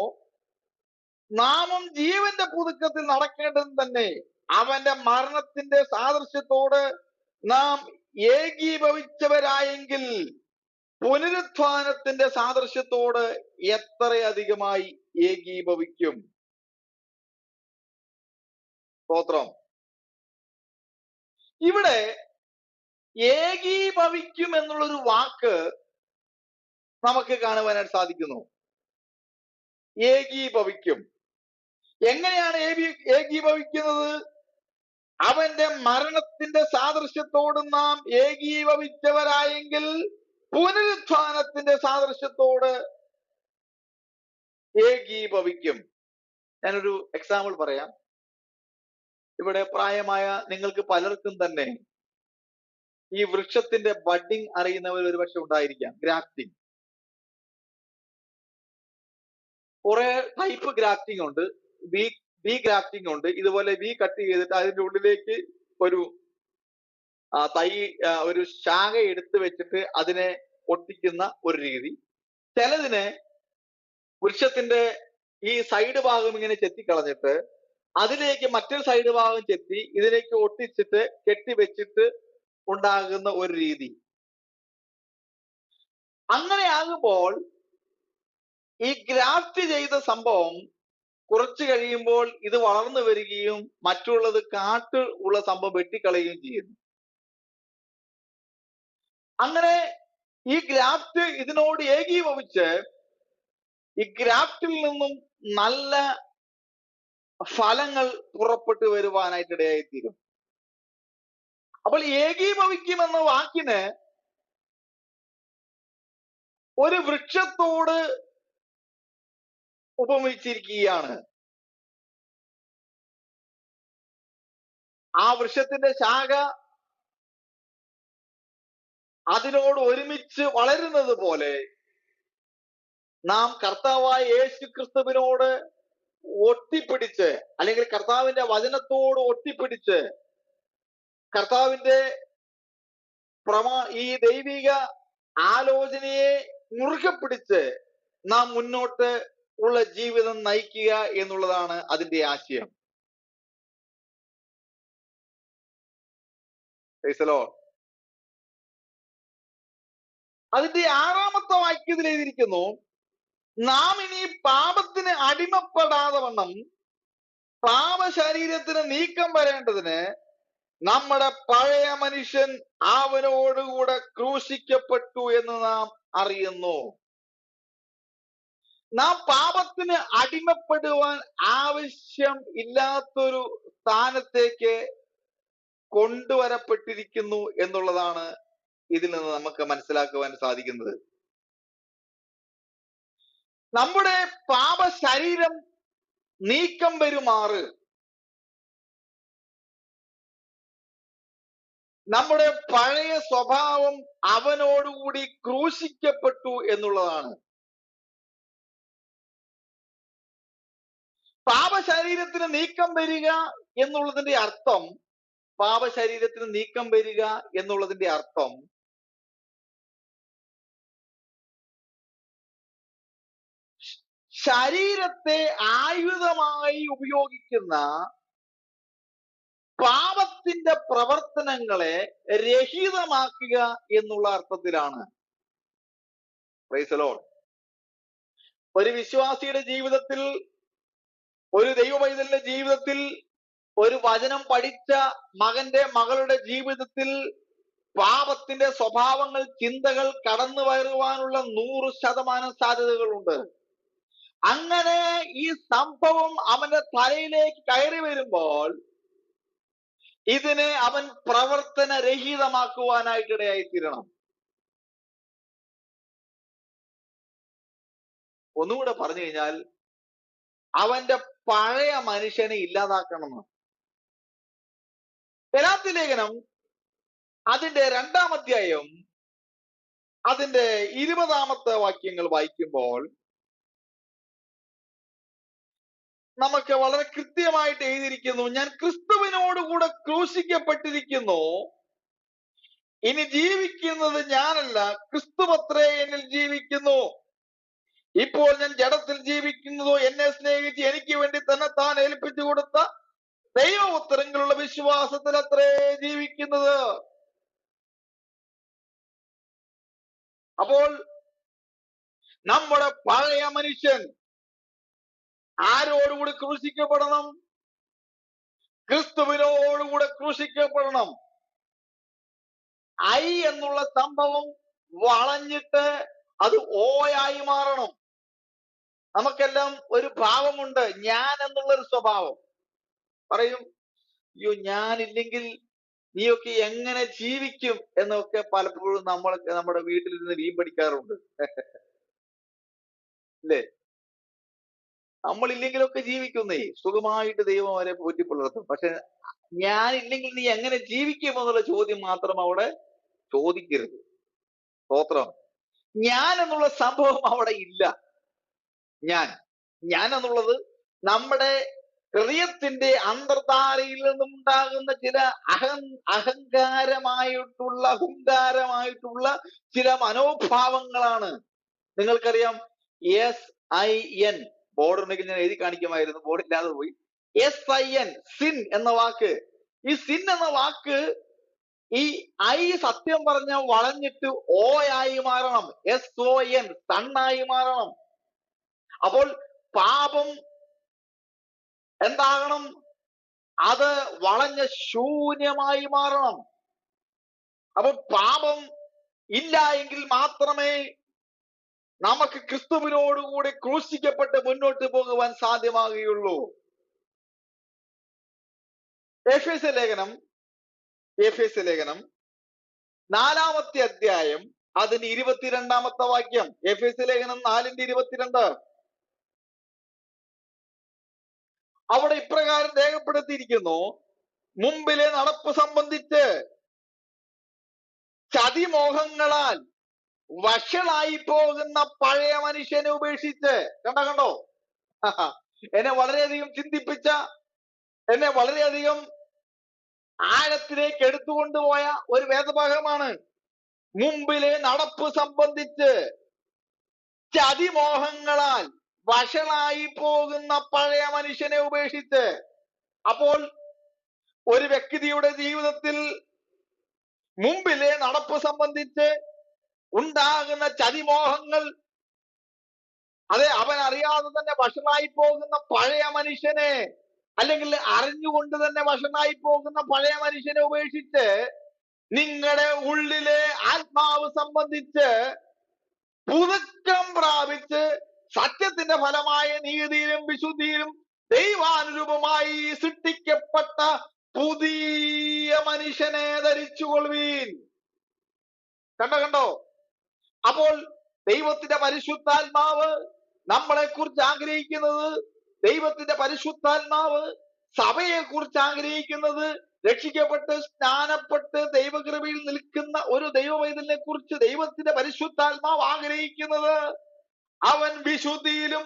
നാമും ജീവന്റെ പുതുക്കത്തിൽ നടക്കേണ്ടത് തന്നെ അവന്റെ മരണത്തിന്റെ സാദൃശ്യത്തോട് നാം ഏകീഭവിച്ചവരായെങ്കിൽ പുനരുത്ഥാനത്തിന്റെ സാദൃശ്യത്തോട് എത്രയധികമായി ഏകീഭവിക്കും. സ്തോത്രം. ഇവിടെ ഏകീഭവിക്കും എന്നുള്ളൊരു വാക്ക് നമുക്ക് കാണുവാനായിട്ട് സാധിക്കുന്നു. ഏകീഭവിക്കും. എങ്ങനെയാണ് ഏകീഭവിക്കുന്നത്? അവന്റെ മരണത്തിന്റെ സാദൃശ്യത്തോട് നാം ഏകീഭവിച്ചവരായെങ്കിൽ പുനരുത്ഥാനത്തിന്റെ സാദൃശ്യത്തോട് ഏകീഭവിക്കും. ഞാനൊരു എക്സാമ്പിൾ പറയാം. ഇവിടെ പ്രായമായ നിങ്ങൾക്ക് പലർക്കും തന്നെ ഈ വൃക്ഷത്തിന്റെ ബഡിങ് അറിയുന്നവർ ഒരുപക്ഷെ ഉണ്ടായിരിക്കാം. ഗ്രാഫ്റ്റിംഗ്, കുറെ ടൈപ്പ് ഗ്രാഫ്റ്റിംഗ് ഉണ്ട്. വി ഗ്രാഫ്റ്റിംഗ് ഉണ്ട്. ഇതുപോലെ വി കട്ട് ചെയ്തിട്ട് അതിന്റെ ഉള്ളിലേക്ക് ഒരു ഒരു ശാഖ എടുത്തു വെച്ചിട്ട് അതിനെ ഒട്ടിക്കുന്ന ഒരു രീതി. ചിലതിനെ വൃക്ഷത്തിന്റെ ഈ സൈഡ് ഭാഗം ഇങ്ങനെ ചെത്തിക്കളഞ്ഞിട്ട് അതിലേക്ക് മറ്റൊരു സൈഡ് ഭാഗം ചെത്തി ഇതിലേക്ക് ഒട്ടിച്ചിട്ട് കെട്ടിവെച്ചിട്ട് ഉണ്ടാകുന്ന ഒരു രീതി. അങ്ങനെയാകുമ്പോൾ ഈ ഗ്രാഫ്റ്റ് ചെയ്ത സംഭവം കുറച്ചു കഴിയുമ്പോൾ ഇത് വളർന്നു വരികയും മറ്റുള്ളത് കാട്ട് ഉള്ള സംഭവം വെട്ടിക്കളയുകയും ചെയ്യുന്നു. അങ്ങനെ ഈ ഗ്രാഫ്റ്റ് ഇതിനോട് ഏകീഭവിച്ച് ഈ ഗ്രാഫ്റ്റിൽ നിന്നും നല്ല ഫലങ്ങൾ പുറപ്പെട്ടു വരുവാനായിട്ട് ഇടയായിത്തീരും. അപ്പോൾ ഏകീഭവിക്കുമെന്ന വാക്കിന് ഒരു വൃക്ഷത്തോട് ഉപമിച്ചിരിക്കുകയാണ്. ആ വൃക്ഷത്തിന്റെ ശാഖ അതിനോട് ഒരുമിച്ച് വളരുന്നത് പോലെ നാം കർത്താവായ യേശു ക്രിസ്തുവിനോട് ഒട്ടിപ്പിടിച്ച്, അല്ലെങ്കിൽ കർത്താവിന്റെ വചനത്തോട് ഒട്ടിപ്പിടിച്ച്, കർത്താവിന്റെ ഈ ദൈവിക ആലോചനയെ മുറുകെ പിടിച്ച് നാം മുന്നോട്ട് ഉള്ള ജീവിതം നയിക്കുക എന്നുള്ളതാണ് അതിന്റെ ആശയം. അതിന്റെ 6-ാമത്തെ വാക്യത്തിൽ എഴുതിയിരിക്കുന്നു, നാം ഇനി പാപത്തിന് അടിമപ്പെടാതെ വണ്ണം പാപശരീരത്തിന് നീക്കം വരേണ്ടതിന് നമ്മുടെ പഴയ മനുഷ്യൻ അവനോടുകൂടെ ക്രൂശിക്കപ്പെട്ടു എന്ന് നാം അറിയുന്നു. നാം പാപത്തിന് അടിമപ്പെടുവാൻ ആവശ്യം ഇല്ലാത്തൊരു സ്ഥാനത്തേക്ക് കൊണ്ടുവരപ്പെട്ടിരിക്കുന്നു എന്നുള്ളതാണ് ഇതിൽ നിന്ന് നമുക്ക് മനസ്സിലാക്കുവാൻ സാധിക്കുന്നത്. നമ്മുടെ പാപ ശരീരം നീക്കം വരുമാറ് നമ്മുടെ പഴയ സ്വഭാവം അവനോടുകൂടി ക്രൂശിക്കപ്പെട്ടു എന്നുള്ളതാണ്. പാപശരീരത്തിന് നീക്കം വരിക എന്നുള്ളതിന്റെ അർത്ഥം, പാപശരീരത്തിന് നീക്കം വരിക എന്നുള്ളതിന്റെ അർത്ഥം ശരീരത്തെ ആയുധമായി ഉപയോഗിക്കുന്ന പാപത്തിന്റെ പ്രവർത്തനങ്ങളെ രഹിതമാക്കുക എന്നുള്ള അർത്ഥത്തിലാണ്. Price the Lord. ഒരു വിശ്വാസിയുടെ ജീവിതത്തിൽ, ഒരു ദൈവപൈതലിന്റെ ജീവിതത്തിൽ, ഒരു വചനം പഠിച്ച മകന്റെ മകളുടെ ജീവിതത്തിൽ പാപത്തിന്റെ സ്വഭാവങ്ങൾ, ചിന്തകൾ കടന്നു വരുവാനുള്ള 100% സാധ്യതകളുണ്ട്. അങ്ങനെ ഈ സംഭവം അവന്റെ തലയിലേക്ക് കയറി വരുമ്പോൾ ഇതിനെ അവൻ പ്രവർത്തന രഹിതമാക്കുവാനായിട്ട് ഇടയായിത്തീരണം. ഒന്നുകൂടെ പറഞ്ഞു കഴിഞ്ഞാൽ അവന്റെ പഴയ മനുഷ്യനെ ഇല്ലാതാക്കണമെന്ന്. ഗലാത്യ ലേഖനം അതിന്റെ 2-ാം അധ്യായം അതിന്റെ 20-ാമത്തെ വാക്യങ്ങൾ വായിക്കുമ്പോൾ നമുക്ക് വളരെ കൃത്യമായിട്ട് എഴുതിയിരിക്കുന്നു, ഞാൻ ക്രിസ്തുവിനോടുകൂടെ ക്രൂശിക്കപ്പെട്ടിരിക്കുന്നു, ഇനി ജീവിക്കുന്നത് ഞാനല്ല, ക്രിസ്തുവത്രേ എന്നിൽ ജീവിക്കുന്നു. ഇപ്പോൾ ഞാൻ ജഡത്തിൽ ജീവിക്കുന്നതോ എന്നെ സ്നേഹിച്ച് എനിക്ക് വേണ്ടി തന്നെ താൻ ഏൽപ്പിച്ചു കൊടുത്ത ദൈവപുത്രങ്ങളിലുള്ള വിശ്വാസത്തിൽ അത്രേ ജീവിക്കുന്നത്. അപ്പോൾ നമ്മുടെ പഴയ മനുഷ്യൻ ആരോടുകൂടി ക്രൂശിക്കപ്പെടണം? ക്രിസ്തുവിനോടുകൂടെ ക്രൂശിക്കപ്പെടണം. ഐ എന്നുള്ള സംഭവം വളഞ്ഞിട്ട് അത് ഓയായി മാറണം. നമുക്കെല്ലാം ഒരു ഭാവമുണ്ട്, ഞാൻ എന്നുള്ളൊരു സ്വഭാവം. പറയും, അയ്യോ ഞാനില്ലെങ്കിൽ നീയൊക്കെ എങ്ങനെ ജീവിക്കും എന്നൊക്കെ പലപ്പോഴും നമ്മളൊക്കെ നമ്മുടെ വീട്ടിലിരുന്ന് വീൻ പഠിക്കാറുണ്ട്. അല്ലേ? നമ്മളില്ലെങ്കിലൊക്കെ ജീവിക്കുന്നേ, സുഖമായിട്ട് ദൈവം അവരെ പോറ്റിപ്പുലർത്തും. പക്ഷെ ഞാനില്ലെങ്കിൽ നീ എങ്ങനെ ജീവിക്കും എന്നുള്ള ചോദ്യം മാത്രം അവിടെ ചോദിക്കരുത്. സ്തോത്രം. ഞാൻ എന്നുള്ള സംഭവം അവിടെ ഇല്ല. ഞാൻ ഞാൻ എന്നുള്ളത് നമ്മുടെ ഹൃദയത്തിന്റെ അന്തർധാരയിൽ നിന്നുണ്ടാകുന്ന ചില അഹങ്കാരമായിട്ടുള്ള ചില മനോഭാവങ്ങളാണ്. നിങ്ങൾക്കറിയാം, SIN, ബോർഡ് ഉണ്ടെങ്കിൽ ഞാൻ എഴുതി കാണിക്കുമായിരുന്നു, ബോർഡ് ഇല്ലാതെ പോയി. SIN, സിൻ എന്ന വാക്ക്. ഈ സിൻ എന്ന വാക്ക്, ഈ ഐ സത്യം പറഞ്ഞ വളഞ്ഞിട്ട് O ആയി മാറണം. SON, സണ്ണായി മാറണം. അപ്പോൾ പാപം എന്താകണം? അത് വളഞ്ഞ ശൂന്യമായി മാറണം. അപ്പൊ പാപം ഇല്ല എങ്കിൽ മാത്രമേ നമുക്ക് ക്രിസ്തുവിനോടുകൂടി ക്രൂശിക്കപ്പെട്ട് മുന്നോട്ട് പോകുവാൻ സാധ്യമാകുകയുള്ളൂ. എഫേസ്യ ലേഖനം 4-ാമത്തെ അധ്യായം അതിന് 22-ാമത്തെ വാക്യം. എഫേസ്യ ലേഖനം 4:22. അവിടെ ഇപ്രകാരം രേഖപ്പെടുത്തിയിരിക്കുന്നു: മുമ്പിലെ നടപ്പ് സംബന്ധിച്ച് ചതിമോഹങ്ങളാൽ വഷളായി പോകുന്ന പഴയ മനുഷ്യനെ ഉപേക്ഷിച്ച്. കണ്ടോ? എന്നെ വളരെയധികം ചിന്തിപ്പിച്ച, എന്നെ വളരെയധികം ആഴത്തിലേക്ക് എടുത്തുകൊണ്ടുപോയ ഒരു വേദഭാഗമാണ്. മുമ്പിലെ നടപ്പ് സംബന്ധിച്ച് ചതിമോഹങ്ങളാൽ വഷളായി പോകുന്ന പഴയ മനുഷ്യനെ ഉപേക്ഷിച്ച്. അപ്പോൾ ഒരു വ്യക്തിയുടെ ജീവിതത്തിൽ മുമ്പിലെ നടപ്പ് സംബന്ധിച്ച് ഉണ്ടാകുന്ന ചതിമോഹങ്ങൾ, അതെ, അവൻ അറിയാതെ തന്നെ വഷളായി പോകുന്ന പഴയ മനുഷ്യനെ, അല്ലെങ്കിൽ അറിഞ്ഞുകൊണ്ട് തന്നെ വഷളായി പോകുന്ന പഴയ മനുഷ്യനെ ഉപേക്ഷിച്ച് നിങ്ങളുടെ ഉള്ളിലെ ആത്മാവ് സംബന്ധിച്ച് പുതുക്കം പ്രാപിച്ച് സത്യത്തിന്റെ ഫലമായ നീതിയിലും വിശുദ്ധിയിലും ദൈവാനുരൂപമായി സൃഷ്ടിക്കപ്പെട്ട പുതിയ മനുഷ്യനെ ധരിച്ചുകൊള്ളുവീൻ. കണ്ടോ? അപ്പോൾ ദൈവത്തിന്റെ പരിശുദ്ധാത്മാവ് നമ്മളെ കുറിച്ച് ആഗ്രഹിക്കുന്നത്, ദൈവത്തിന്റെ പരിശുദ്ധാത്മാവ് സഭയെ കുറിച്ച് ആഗ്രഹിക്കുന്നത്, രക്ഷിക്കപ്പെട്ട് സ്നാനപ്പെട്ട് ദൈവകൃപയിൽ നിൽക്കുന്ന ഒരു ദൈവവൈതലിനെ കുറിച്ച് ദൈവത്തിന്റെ പരിശുദ്ധാത്മാവ് ആഗ്രഹിക്കുന്നത് അവൻ വിശുദ്ധിയിലും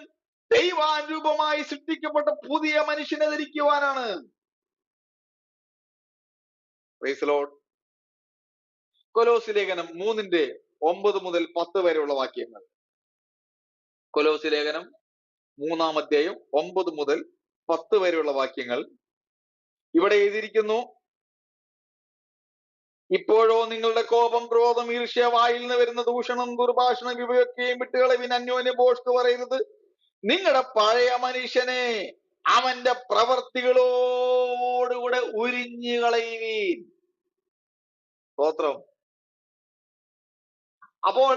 ദൈവാനുരൂപമായി സൃഷ്ടിക്കപ്പെട്ട പുതിയ മനുഷ്യനെ ധരിക്കുവാനാണ്. Praise Lord. കൊലോസ്യ ലേഖനം 3:9-10 വരെയുള്ള വാക്യങ്ങൾ. കൊലോസ്യ ലേഖനം 3-ാം അധ്യായം 9 മുതൽ 10 വരെയുള്ള വാക്യങ്ങൾ. ഇവിടെ എഴുതിയിരിക്കുന്നു: ഇപ്പോഴോ നിങ്ങളുടെ കോപം, ക്രോധം, ഈർഷ്യ, വായിൽ നിന്ന് വരുന്ന ദൂഷണം, ദുർഭാഷണം ഇവയൊക്കെയും വിട്ടുകളവിൻ. അന്യോന്യം ഭോഷ്ക് പറയരുത്. നിങ്ങളുടെ പഴയ മനുഷ്യനെ അവന്റെ പ്രവർത്തികളോടുകൂടെ ഉരിഞ്ഞു കളയുവീൻ. സ്തോത്രം. അപ്പോൾ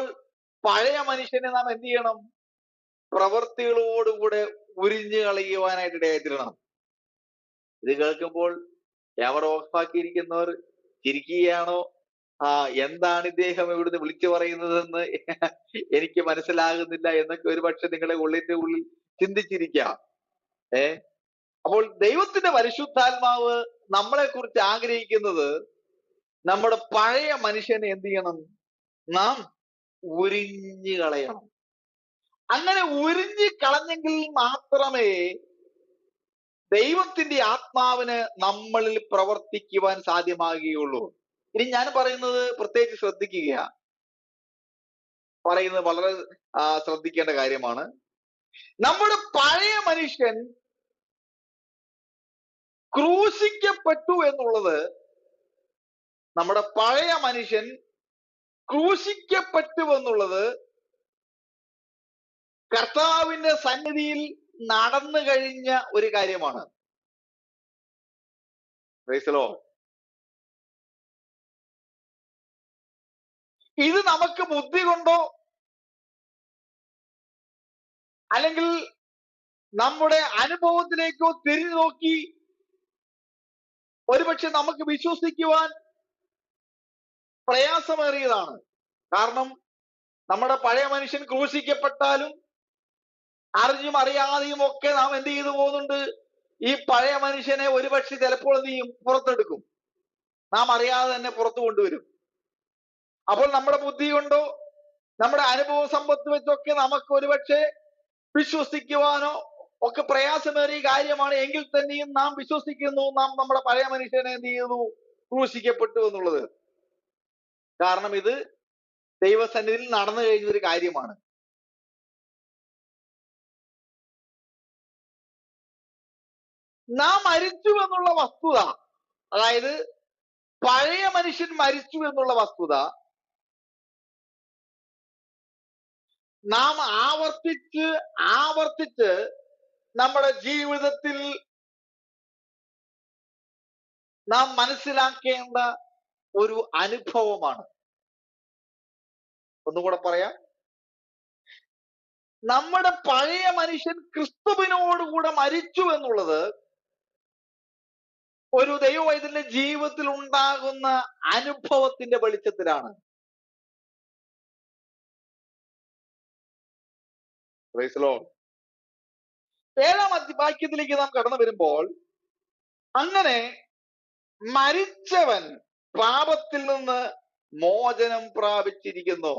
പഴയ മനുഷ്യനെ നാം എന്ത് ചെയ്യണം? പ്രവർത്തികളോടുകൂടെ ഉരിഞ്ഞു കളയുവാനായിട്ട് ഇടയായിത്തീരണം. ഇത് കേൾക്കുമ്പോൾ ക്യാമറ ഓഫാക്കിയിരിക്കുന്നവർ ചിരിക്കുകയാണോ? എന്താണ് ഇദ്ദേഹം ഇവിടുന്ന് വിളിച്ചു പറയുന്നതെന്ന് എനിക്ക് മനസ്സിലാകുന്നില്ല എന്നൊക്കെ ഒരു പക്ഷെ നിങ്ങളെ ഉള്ളിന്റെ ഉള്ളിൽ ചിന്തിച്ചിരിക്കാം. അപ്പോൾ ദൈവത്തിന്റെ പരിശുദ്ധാത്മാവ് നമ്മളെ കുറിച്ച് ആഗ്രഹിക്കുന്നത് നമ്മുടെ പഴയ മനുഷ്യനെ എന്ത് ചെയ്യണം? നാം ഉരിഞ്ഞു കളയണം. അങ്ങനെ ഉരിഞ്ഞു കളഞ്ഞെങ്കിൽ മാത്രമേ ദൈവത്തിന്റെ ആത്മാവിന് നമ്മളിൽ പ്രവർത്തിക്കുവാൻ സാധ്യമാകുകയുള്ളൂ. ഇനി ഞാൻ പറയുന്നത് പ്രത്യേകിച്ച് ശ്രദ്ധിക്കുക, പറയുന്നത് വളരെ ശ്രദ്ധിക്കേണ്ട കാര്യമാണ്. നമ്മുടെ പഴയ മനുഷ്യൻ ക്രൂശിക്കപ്പെട്ടു എന്നുള്ളത്, നമ്മുടെ പഴയ മനുഷ്യൻ ക്രൂശിക്കപ്പെട്ടു എന്നുള്ളത് കർത്താവിന്റെ സന്നിധിയിൽ നടന്നു കഴിഞ്ഞ ഒരു കാര്യമാണ്. Price the Lord. ഇത് നമുക്ക് ബുദ്ധി കൊണ്ടോ അല്ലെങ്കിൽ നമ്മുടെ അനുഭവത്തിലേക്കോ തിരിഞ്ഞു നോക്കി ഒരുപക്ഷെ നമുക്ക് വിശ്വസിക്കുവാൻ പ്രയാസമേറിയതാണ്. കാരണം നമ്മുടെ പഴയ മനുഷ്യൻ ക്രൂശിക്കപ്പെട്ടാലും അറിഞ്ഞും അറിയാതെയും ഒക്കെ നാം എന്ത് ചെയ്തു പോകുന്നുണ്ട്? ഈ പഴയ മനുഷ്യനെ ഒരുപക്ഷെ ചിലപ്പോൾ എന്ത് ചെയ്യും? പുറത്തെടുക്കും. നാം അറിയാതെ തന്നെ പുറത്തു കൊണ്ടുവരും. അപ്പോൾ നമ്മുടെ ബുദ്ധി കൊണ്ടോ നമ്മുടെ അനുഭവ സമ്പത്ത് വെച്ചൊക്കെ നമുക്ക് ഒരുപക്ഷെ വിശ്വസിക്കുവാനോ ഒക്കെ പ്രയാസമേറിയ കാര്യമാണ്. എങ്കിൽ തന്നെയും നാം വിശ്വസിക്കുന്നു നാം നമ്മുടെ പഴയ മനുഷ്യനെ എന്ത് ചെയ്യുന്നു? ക്രൂശിക്കപ്പെട്ടു എന്നുള്ളത്. കാരണം ഇത് ദൈവസന്നിധിയിൽ നടന്നു കഴിഞ്ഞ ഒരു കാര്യമാണ്. നാം മരിച്ചു എന്നുള്ള വസ്തുത, അതായത് പഴയ മനുഷ്യൻ മരിച്ചു എന്നുള്ള വസ്തുത നാം ആവർത്തിച്ച് ആവർത്തിച്ച് നമ്മുടെ ജീവിതത്തിൽ നാം മനസ്സിലാക്കേണ്ട ഒരു അനുഭവമാണ്. ഒന്നുകൂടെ പറയാം. നമ്മുടെ പഴയ മനുഷ്യൻ ക്രിസ്തുവിനോടുകൂടെ മരിച്ചു എന്നുള്ളത് ഒരു ദൈവവൈദ്യന്റെ ജീവിതത്തിൽ ഉണ്ടാകുന്ന അനുഭവത്തിന്റെ വെളിച്ചത്തിലാണ്. Praise Lord. 7-ാം വാക്യത്തിലേക്ക് നാം കടന്നു വരുമ്പോൾ, അങ്ങനെ മരിച്ചവൻ പാപത്തിൽ നിന്ന് മോചനം പ്രാപിച്ചിരിക്കുന്നു.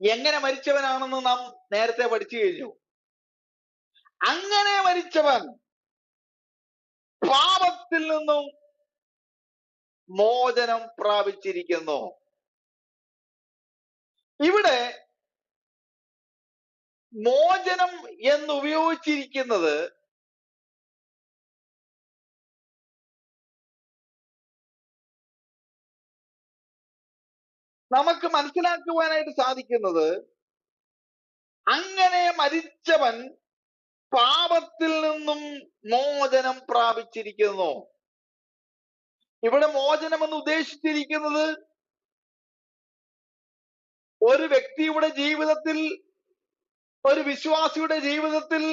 എങ്ങനെ മരിച്ചവനാണെന്ന് നാം നേരത്തെ പഠിച്ചു കഴിഞ്ഞു. അങ്ങനെ മരിച്ചവൻ പാപത്തിൽ നിന്നും മോചനം പ്രാപിച്ചിരിക്കുന്നു. ഇവിടെ മോചനം എന്ന് ഉപയോഗിച്ചിരിക്കുന്നത് നമുക്ക് മനസ്സിലാക്കുവാനായിട്ട് സാധിക്കുന്നത്, അങ്ങനെ മരിച്ചവൻ പാപത്തിൽ നിന്നും മോചനം പ്രാപിച്ചിരിക്കുന്നു. ഇവിടെ മോചനം എന്ന് ഉദ്ദേശിച്ചിരിക്കുന്നത് ഒരു വ്യക്തിയുടെ ജീവിതത്തിൽ, ഒരു വിശ്വാസിയുടെ ജീവിതത്തിൽ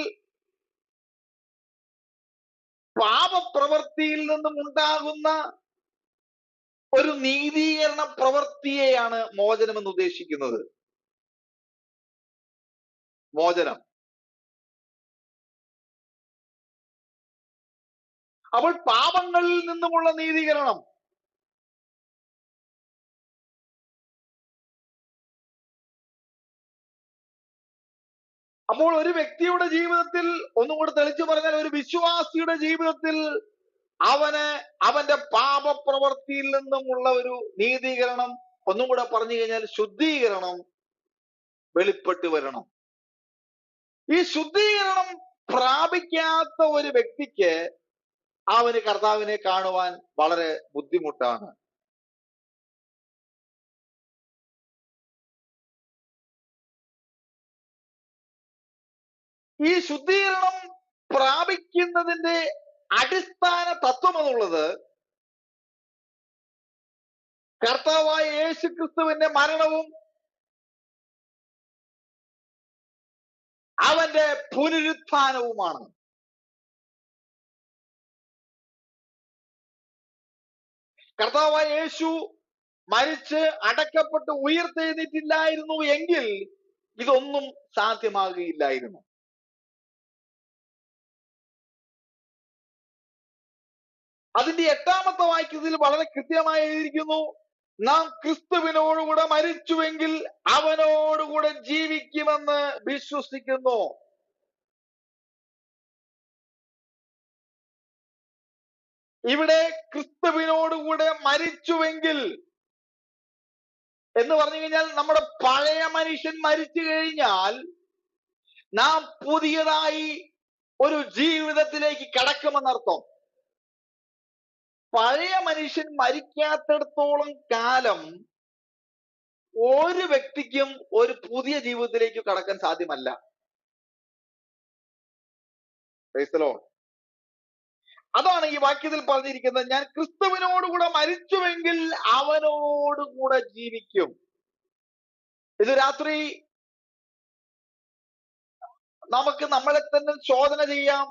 പാപപ്രവൃത്തിയിൽ നിന്നും ഉണ്ടാകുന്ന ഒരു നീതീകരണ പ്രവൃത്തിയെയാണ് മോചനം എന്ന് ഉദ്ദേശിക്കുന്നത്. മോചനം. അപ്പോൾ പാപങ്ങളിൽ നിന്നുമുള്ള നീതീകരണം. അപ്പോൾ ഒരു വ്യക്തിയുടെ ജീവിതത്തിൽ, ഒന്നും കൂടെ തെളിച്ചു പറഞ്ഞാൽ ഒരു വിശ്വാസിയുടെ ജീവിതത്തിൽ അവന്റെ പാപപ്രവൃത്തിയിൽ നിന്നുമുള്ള ഒരു നീതീകരണം, ഒന്നും കൂടെ പറഞ്ഞു കഴിഞ്ഞാൽ ശുദ്ധീകരണം വെളിപ്പെട്ട് വരണം. ഈ ശുദ്ധീകരണം പ്രാപിക്കാത്ത ഒരു വ്യക്തിക്ക് അവന് കർത്താവിനെ കാണുവാൻ വളരെ ബുദ്ധിമുട്ടാണ്. ഈ ശുദ്ധീകരണം പ്രാപിക്കുന്നതിന്റെ അടിസ്ഥാന തത്വം എന്നുള്ളത് കർത്താവായ യേശു ക്രിസ്തുവിന്റെ മരണവും അവന്റെ പുനരുത്ഥാനവുമാണ്. കർത്താവായ യേശു മരിച്ച് അടക്കപ്പെട്ട് ഉയർത്തെഴുന്നേറ്റില്ലായിരുന്നു എങ്കിൽ ഇതൊന്നും സാധ്യമാകുകയില്ലായിരുന്നു. അതിന്റെ 8-ാമത്തെ വാക്യത്തിൽ വളരെ കൃത്യമായി എഴുതിയിരിക്കുന്നു, നാം ക്രിസ്തുവിനോടുകൂടെ മരിച്ചുവെങ്കിൽ അവനോടുകൂടെ ജീവിക്കുമെന്ന് വിശ്വസിക്കുന്നു. ഇവിടെ ക്രിസ്തുവിനോടുകൂടെ മരിച്ചുവെങ്കിൽ എന്ന് പറഞ്ഞു കഴിഞ്ഞാൽ നമ്മുടെ പഴയ മനുഷ്യൻ മരിച്ചു കഴിഞ്ഞാൽ നാം പുതിയതായി ഒരു ജീവിതത്തിലേക്ക് കടക്കുമെന്നർത്ഥം. പഴയ മനുഷ്യൻ മരിക്കാത്തിടത്തോളം കാലം ഒരു വ്യക്തിക്കും ഒരു പുതിയ ജീവിതത്തിലേക്ക് കടക്കാൻ സാധ്യമല്ല. Price the Lord. അതാണ് ഈ വാക്യത്തിൽ പറഞ്ഞിരിക്കുന്നത്, ഞാൻ ക്രിസ്തുവിനോടുകൂടെ മരിച്ചുവെങ്കിൽ അവനോടുകൂടെ ജീവിക്കും. ഇത് രാത്രി നമുക്ക് നമ്മളെ തന്നെ ശോധന ചെയ്യാം.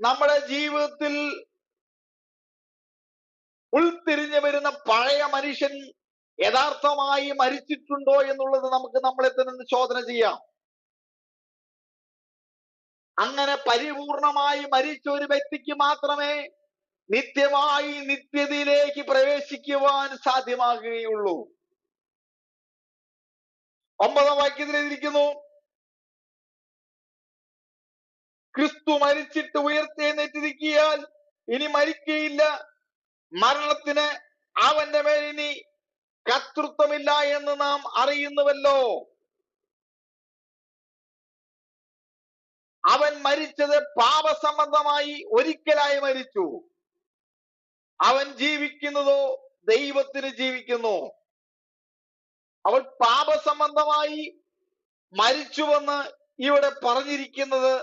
നമ്മുടെ ജീവിതത്തിൽ ഉൾത്തിരിഞ്ഞു വരുന്ന പഴയ മനുഷ്യൻ യഥാർത്ഥമായി മരിച്ചിട്ടുണ്ടോ എന്നുള്ളത് നമുക്ക് നമ്മളെ തന്നെ ശോധന ചെയ്യാം. അങ്ങനെ പരിപൂർണമായി മരിച്ച ഒരു വ്യക്തിക്ക് മാത്രമേ നിത്യമായി നിത്യതയിലേക്ക് പ്രവേശിക്കുവാൻ സാധ്യമാകുകയുള്ളൂ. 9-ാം വാക്യത്തിൽ എഴുതിയിരിക്കുന്നു, ക്രിസ്തു മരിച്ചിട്ട് ഉയർത്തെഴുന്നേറ്റിരിക്കിയാൽ ഇനി മരിക്കയില്ല, മരണത്തിന് അവന്റെ മേൽ ഇനി കർത്തൃത്വമില്ല എന്ന് നാം അറിയുന്നുവല്ലോ. അവൻ മരിച്ചത് പാപസംബന്ധമായി ഒരിക്കലായി മരിച്ചു. അവൻ ജീവിക്കുന്നതോ ദൈവത്തിന് ജീവിക്കുന്നു. അവൻ പാപസംബന്ധമായി മരിച്ചുവെന്ന് ഇവിടെ പറഞ്ഞിരിക്കുന്നത്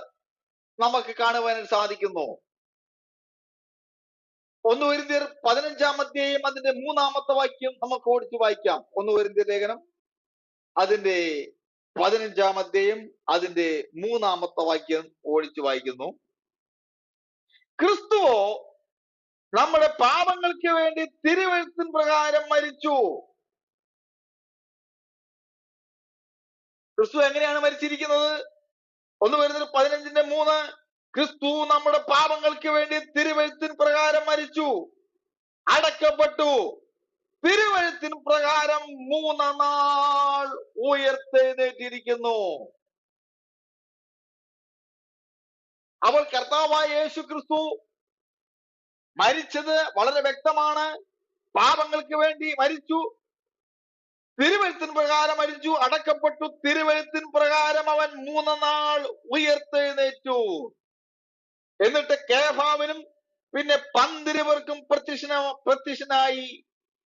നമുക്ക് കാണുവാൻ സാധിക്കുന്നു. 1 കൊരിന്ത്യർ 15-ാം അധ്യായം അതിന്റെ 3-ാമത്തെ വാക്യം നമുക്ക് ഓടിച്ചു വായിക്കാം. 1 കൊരിന്ത്യർ ലേഖനം അതിന്റെ 15-ാം അധ്യായം അതിന്റെ 3-ാമത്തെ വാക്യം ഓടിച്ചു വായിക്കുന്നു. ക്രിസ്തുവോ നമ്മുടെ പാപങ്ങൾക്ക് വേണ്ടി തിരുവെഴുത്തിൻ പ്രകാരം മരിച്ചു. ക്രിസ്തു എങ്ങനെയാണ് മരിച്ചിരിക്കുന്നത്? 1 കൊരിന്ത്യർ 15-3, ക്രിസ്തു നമ്മുടെ പാപങ്ങൾക്ക് വേണ്ടി തിരുവെഴുത്തിൻ പ്രകാരം മരിച്ചു, അടക്കപ്പെട്ടു, തിരുവെഴുത്തിൻ പ്രകാരം 3-ാം നാൾ ഉയർത്തെഴുന്നേറ്റിരിക്കുന്നു. അപ്പോൾ കർത്താവായ യേശു ക്രിസ്തു മരിച്ചത് വളരെ വ്യക്തമാണ്. പാപങ്ങൾക്ക് വേണ്ടി മരിച്ചു, തിരുവെഴുത്തിൻ പ്രകാരം മരിച്ചു, അടക്കപ്പെട്ടു, തിരുവെഴുത്തിൻ പ്രകാരം അവൻ 3-ാം നാൾ ഉയർത്തെഴുന്നേറ്റു. എന്നിട്ട് കേഫാവിനും പിന്നെ 12 പേർക്കും പ്രത്യക്ഷനായി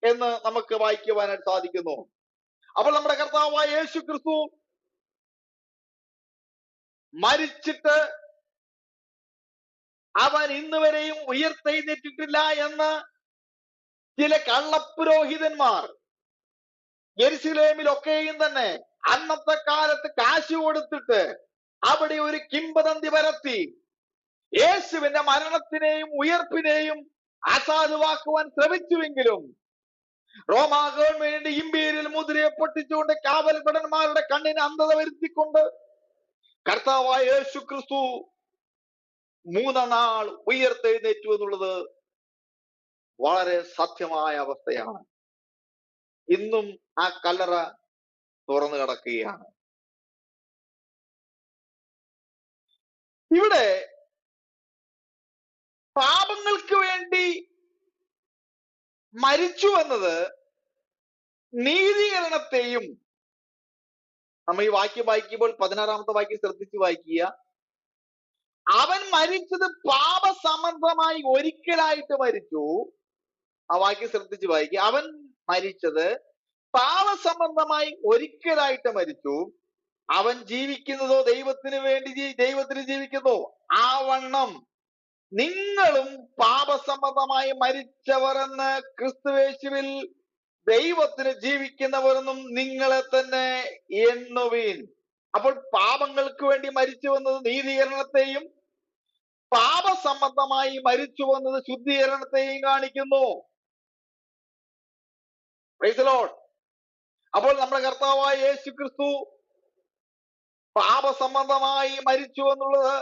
എന്ന് നമുക്ക് വായിക്കുവാനായിട്ട് സാധിക്കുന്നു. അപ്പോൾ നമ്മുടെ കർത്താവായ യേശു ക്രിസ്തു മരിച്ചിട്ട് അവൻ ഇന്നുവരെയും ഉയർത്തെഴുന്നേറ്റിട്ടില്ല എന്ന് ചില കള്ളപ്പുരോഹിതന്മാർ യെരുശലേമിലൊക്കെയും തന്നെ അന്നത്തെ കാലത്ത് കാശ് കൊടുത്തിട്ട് അവിടെ ഒരു കിംവദന്തി പരത്തി യേശുവിന്റെ മരണത്തിനെയും ഉയർപ്പിനെയും അസാധുവാക്കുവാൻ ശ്രമിച്ചുവെങ്കിലും റോമാ ഗവൺമെന്റിന്റെ ഇമ്പീരിയൽ മുദ്രയെ പൊട്ടിച്ചുകൊണ്ട് കാവൽ ഭടന്മാരുടെ കണ്ണിന് അന്ധത വരുത്തിക്കൊണ്ട് കർത്താവായ യേശു ക്രിസ്തു 3-ാം നാൾ ഉയർത്തെഴുന്നേറ്റു എന്നുള്ളത് വളരെ സത്യമായ അവസ്ഥയാണ്. ഇന്നും ആ കല്ലറ തുറന്നു കിടക്കുകയാണ്. ഇവിടെ പാപങ്ങൾക്ക് വേണ്ടി മരിച്ചു എന്നത് നീതീകരണത്തെയും, നമ്മൾ ഈ വാക്യം വായിക്കുമ്പോൾ 16-ാമത്തെ വാക്യം ശ്രദ്ധിച്ച് വായിക്കുക. അവൻ മരിച്ചത് പാപസംബന്ധമായി ഒരിക്കലായിട്ട് മരിച്ചു. ആ വാക്യം ശ്രദ്ധിച്ച് വായിക്കുക. അവൻ മരിച്ചത് പാപസംബന്ധമായി ഒരിക്കലായിട്ട് മരിച്ചു. അവൻ ജീവിക്കുന്നതോ ദൈവത്തിന് വേണ്ടി ദൈവത്തിന് ജീവിക്കുന്നു. ആ വണ്ണം നിങ്ങളും പാപസംബന്ധമായി മരിച്ചവരെന്ന് ക്രിസ്തുയേശുവിൽ ദൈവത്തിന് ജീവിക്കുന്നവരെന്നും നിങ്ങളെ തന്നെ എണ്ണുവീൻ. അപ്പോൾ പാപങ്ങൾക്ക് വേണ്ടി മരിച്ചു വന്നത് നീതീകരണത്തെയും പാപസംബന്ധമായി മരിച്ചു വന്നത് ശുദ്ധീകരണത്തെയും കാണിക്കുന്നു. Price the Lord. അപ്പോൾ നമ്മുടെ കർത്താവായ യേശു ക്രിസ്തു പാപസംബന്ധമായി മരിച്ചു എന്നുള്ളത്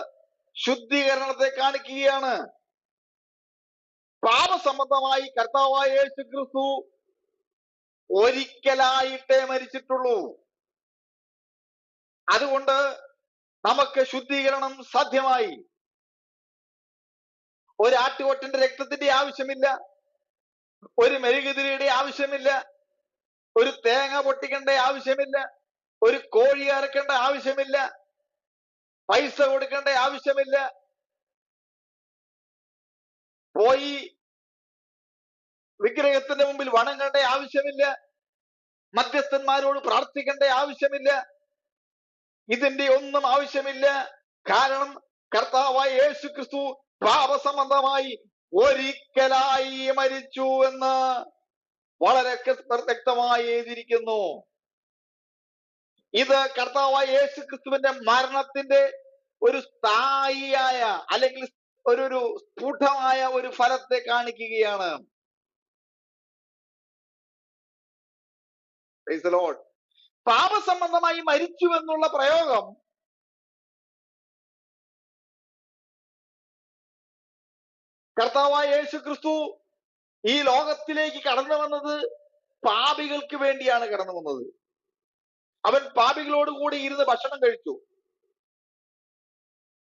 ശുദ്ധീകരണത്തെ കാണിക്കുകയാണ്. പാപസംബന്ധമായി കർത്താവായ യേശു ക്രിസ്തു ഒരിക്കലായിട്ടേ മരിച്ചിട്ടുള്ളൂ. അതുകൊണ്ട് നമുക്ക് ശുദ്ധീകരണം സാധ്യമായി. ഒരു ആട്ടുകൊറ്റന്റെ രക്തത്തിന്റെ ആവശ്യമില്ല, ഒരു മെഴുകുതിരിയുടെ ആവശ്യമില്ല, ഒരു തേങ്ങ പൊട്ടിക്കേണ്ട ആവശ്യമില്ല, ഒരു കോഴി അറക്കേണ്ട ആവശ്യമില്ല, പൈസ കൊടുക്കേണ്ട ആവശ്യമില്ല, പോയി വിഗ്രഹത്തിന്റെ മുമ്പിൽ വണങ്ങേണ്ട ആവശ്യമില്ല, മധ്യസ്ഥന്മാരോട് പ്രാർത്ഥിക്കേണ്ട ആവശ്യമില്ല. ഇതിന്റെ ഒന്നും ആവശ്യമില്ല. കാരണം കർത്താവായ യേശു ക്രിസ്തു പാപസംബന്ധമായി ഒരിക്കലായി മരിച്ചു എന്ന് വളരെ വ്യക്തമായി എഴുതിയിരിക്കുന്നു. ഇത് കർത്താവായ യേശു ക്രിസ്തുവിന്റെ മരണത്തിന്റെ ഒരു സ്ഥായിയായ അല്ലെങ്കിൽ ഒരു സ്ഫുടമായ ഒരു ഫലത്തെ കാണിക്കുകയാണ്. Praise the Lord. പാപസംബന്ധമായി മരിച്ചു എന്നുള്ള പ്രയോഗം കർത്താവായ യേശു ക്രിസ്തു ഈ ലോകത്തിലേക്ക് കടന്നു വന്നത് പാപികൾക്ക് വേണ്ടിയാണ് കടന്നു വന്നത്. അവൻ പാപികളോടുകൂടി ഇരുന്ന് ഭക്ഷണം കഴിച്ചു.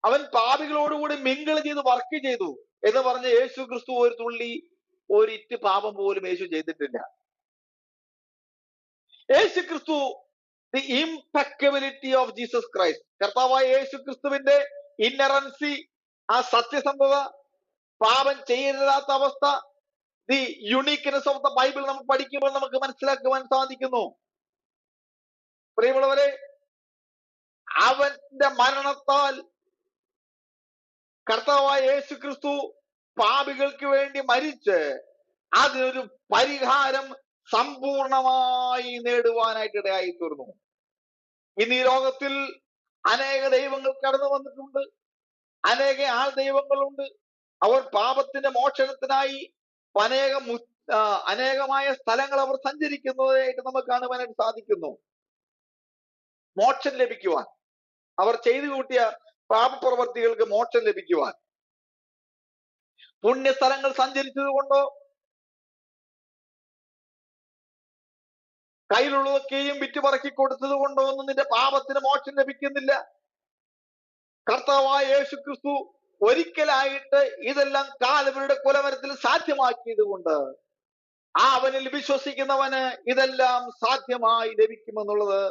അവൻ പാപികളോടുകൂടി മിങ്കിൾ ചെയ്ത് വർക്ക് ചെയ്തു എന്ന് പറഞ്ഞ് യേശു ക്രിസ്തു ഒരു തുള്ളി ഒരിറ്റ് പാപം പോലും യേശു ചെയ്തിട്ടില്ല. യേശു ക്രിസ്തു, ദി ഇംപെക്കബിലിറ്റി ഓഫ് ജീസസ് ക്രൈസ്റ്റ്, കർത്താവായ യേശു ക്രിസ്തുവിന്റെ ഇന്നറൻസി, ആ സത്യസന്ധത, പാപം ചെയ്യരുതാത്ത അവസ്ഥ, the uniqueness of the Bible നമുക്ക് പഠിക്കുമ്പോൾ നമുക്ക് മനസ്സിലാക്കുവാൻ സാധിക്കുന്നു. പ്രിയമുള്ളവരെ, അവന്റെ മരണത്താൽ കർത്താവായ യേശു ക്രിസ്തു പാപികൾക്ക് വേണ്ടി മരിച്ച് അതിനൊരു പരിഹാരം സമ്പൂർണമായി നേടുവാനായിട്ട് ഇടയായി തീർന്നു. ഇന്ന് ഈ ലോകത്തിൽ അനേക ദൈവങ്ങൾ കടന്നു വന്നിട്ടുണ്ട്, അനേക ആൾ ദൈവങ്ങളുണ്ട്. അവർ പാപത്തിന്റെ മോചനത്തിനായി അനേകമായ സ്ഥലങ്ങൾ അവർ സഞ്ചരിക്കുന്നതായിട്ട് നമുക്ക് കാണുവാനായിട്ട് സാധിക്കുന്നു. മോക്ഷം ലഭിക്കുവാൻ, അവർ ചെയ്തു കൂട്ടിയ പാപപ്രവർത്തികൾക്ക് മോക്ഷം ലഭിക്കുവാൻ പുണ്യസ്ഥലങ്ങൾ സഞ്ചരിച്ചത് കൊണ്ടോ കയ്യിലുള്ളതൊക്കെയും വിറ്റുപറക്കി കൊടുത്തത് കൊണ്ടോ ഒന്നും നിന്റെ പാപത്തിന് മോക്ഷം ലഭിക്കുന്നില്ല. കർത്താവായ യേശു ക്രിസ്തു ഒരിക്കലായിട്ട് ഇതെല്ലാം കാൽവരിയുടെ കുലമരത്തിൽ സാധ്യമാക്കിയത് കൊണ്ട് അവനിൽ വിശ്വസിക്കുന്നവന് ഇതെല്ലാം സാധ്യമായി ലഭിക്കുമെന്നുള്ളത്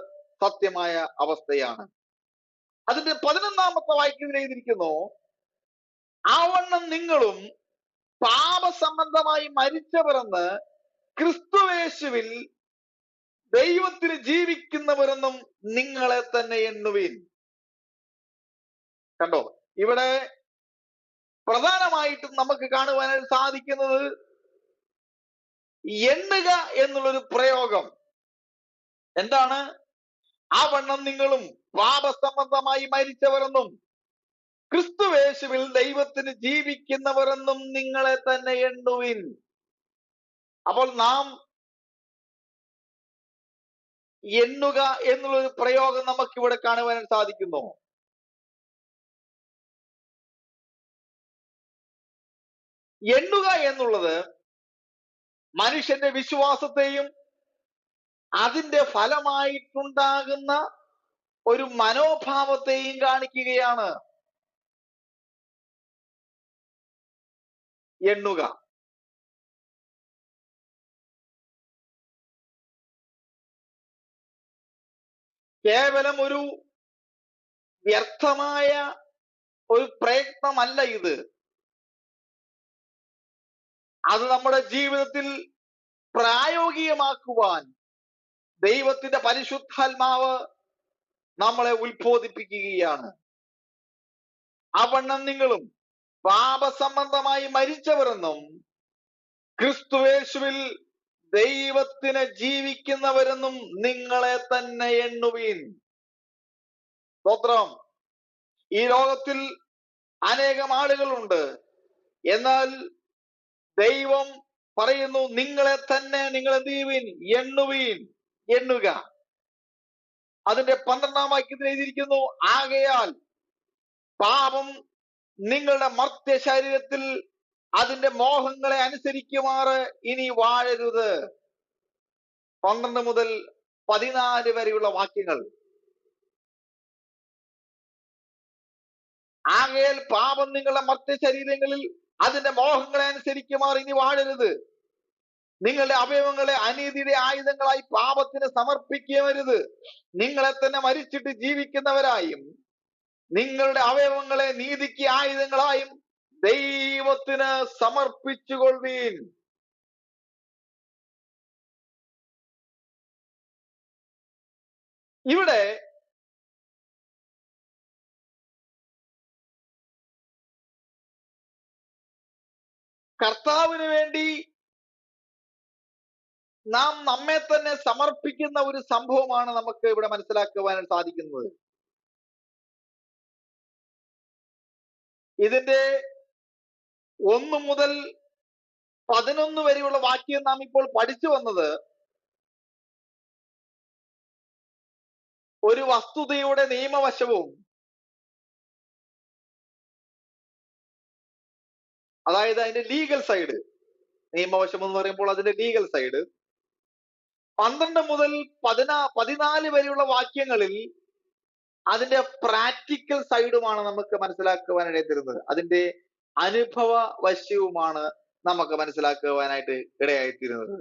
സത്യമായ അവസ്ഥയാണ്. അതിന്റെ 11-ാമത്തെ വാക്യത്തിൽ എഴുതിയിരിക്കുന്നു, ആവണ്ണം നിങ്ങളും പാപസംബന്ധമായി മരിച്ചവരെന്ന് ക്രിസ്തുവേശുവിൽ ദൈവത്തിന് ജീവിക്കുന്നവരെന്നും നിങ്ങളെ തന്നെ എണ്ണുവിൻ. കണ്ടോ, ഇവിടെ പ്രധാനമായിട്ടും നമുക്ക് കാണുവാനായിട്ട് സാധിക്കുന്നത് എണ്ണുക എന്നുള്ളൊരു പ്രയോഗം. എന്താണ്? ആവണ്ണം നിങ്ങളും പാപസംബന്ധമായി മരിച്ചവരെന്നും ക്രിസ്തുവേശുവിൽ ദൈവത്തിന് ജീവിക്കുന്നവരെന്നും നിങ്ങളെ തന്നെ എണ്ണുവിൻ. അപ്പോൾ നാം എണ്ണുക എന്നുള്ളൊരു പ്രയോഗം നമുക്കിവിടെ കാണുവാൻ സാധിക്കുന്നു. എണ്ണുക എന്നുള്ളത് മനുഷ്യന്റെ വിശ്വാസത്തെയും അതിന്റെ ഫലമായിട്ടുണ്ടാകുന്ന ഒരു മനോഭാവത്തെയും കാണിക്കുകയാണ്. എണ്ണുക. കേവലം ഒരു വ്യർത്ഥമായ ഒരു പ്രയത്നമല്ല ഇത്. അത് നമ്മുടെ ജീവിതത്തിൽ പ്രായോഗികമാക്കുവാൻ ദൈവത്തിന്റെ പരിശുദ്ധാത്മാവ് നമ്മളെ ഉത്ബോധിപ്പിക്കുകയാണ്. അവണ്ണം നിങ്ങളും പാപസംബന്ധമായി മരിച്ചവരെന്നും ക്രിസ്തുവേശുവിൽ ദൈവത്തിന് ജീവിക്കുന്നവരെന്നും നിങ്ങളെ തന്നെ എണ്ണുവീൻ. സ്തോത്രം. ഈ ലോകത്തിൽ അനേകം ആളുകളുണ്ട്, എന്നാൽ ദൈവം പറയുന്നു നിങ്ങളെ തന്നെ നിങ്ങൾ എന്ത് ചെയ്യുവീൻ? എണ്ണുവീൻ. എണ്ണുക. അതിന്റെ 12-ാം വാക്യത്തിൽ എഴുതിയിരിക്കുന്നു, ആകയാൽ പാപം നിങ്ങളുടെ മർത്യ ശരീരത്തിൽ അതിന്റെ മോഹങ്ങളെ അനുസരിക്കുമാറ് ഇനി വാഴരുത്. 12 മുതൽ 14 വരെയുള്ള വാക്യങ്ങൾ. ആകയാൽ പാപം നിങ്ങളുടെ മർത്യ ശരീരങ്ങളിൽ അതിന്റെ മോഹങ്ങളെ അനുസരിക്കുമാർ ഇനി വാഴരുത്. നിങ്ങളുടെ അവയവങ്ങളെ അനീതിയുടെ ആയുധങ്ങളായി പാപത്തിന് സമർപ്പിക്കരുത്. നിങ്ങളെ തന്നെ മരിച്ചിട്ട് ജീവിക്കുന്നവരായും നിങ്ങളുടെ അവയവങ്ങളെ നീതിക്ക് ആയുധങ്ങളായും ദൈവത്തിന് സമർപ്പിച്ചുകൊള്ളുവീൻ. ഇവിടെ കർത്താവിന് വേണ്ടി നാം നമ്മെ തന്നെ സമർപ്പിക്കുന്ന ഒരു സംഭവമാണ് നമുക്ക് ഇവിടെ മനസ്സിലാക്കുവാൻ സാധിക്കുന്നത്. ഇതിന്റെ 1 മുതൽ 11 വരെയുള്ള വാക്യം നാം ഇപ്പോൾ പഠിച്ചു വന്നത് ഒരു വസ്തുതയുടെ നിയമവശവും, അതായത് അതിന്റെ ലീഗൽ സൈഡ്, നിയമവശം എന്ന് പറയുമ്പോൾ അതിന്റെ ലീഗൽ സൈഡ്. 12 മുതൽ 14 വരെയുള്ള വാക്യങ്ങളിൽ അതിന്റെ പ്രാക്ടിക്കൽ സൈഡുമാണ് നമുക്ക് മനസ്സിലാക്കുവാനായിട്ട് തരുന്നത്. അതിന്റെ അനുഭവ വശ്യവുമാണ് നമുക്ക് മനസ്സിലാക്കുവാനായിട്ട് ഇടയായിത്തീരുന്നത്.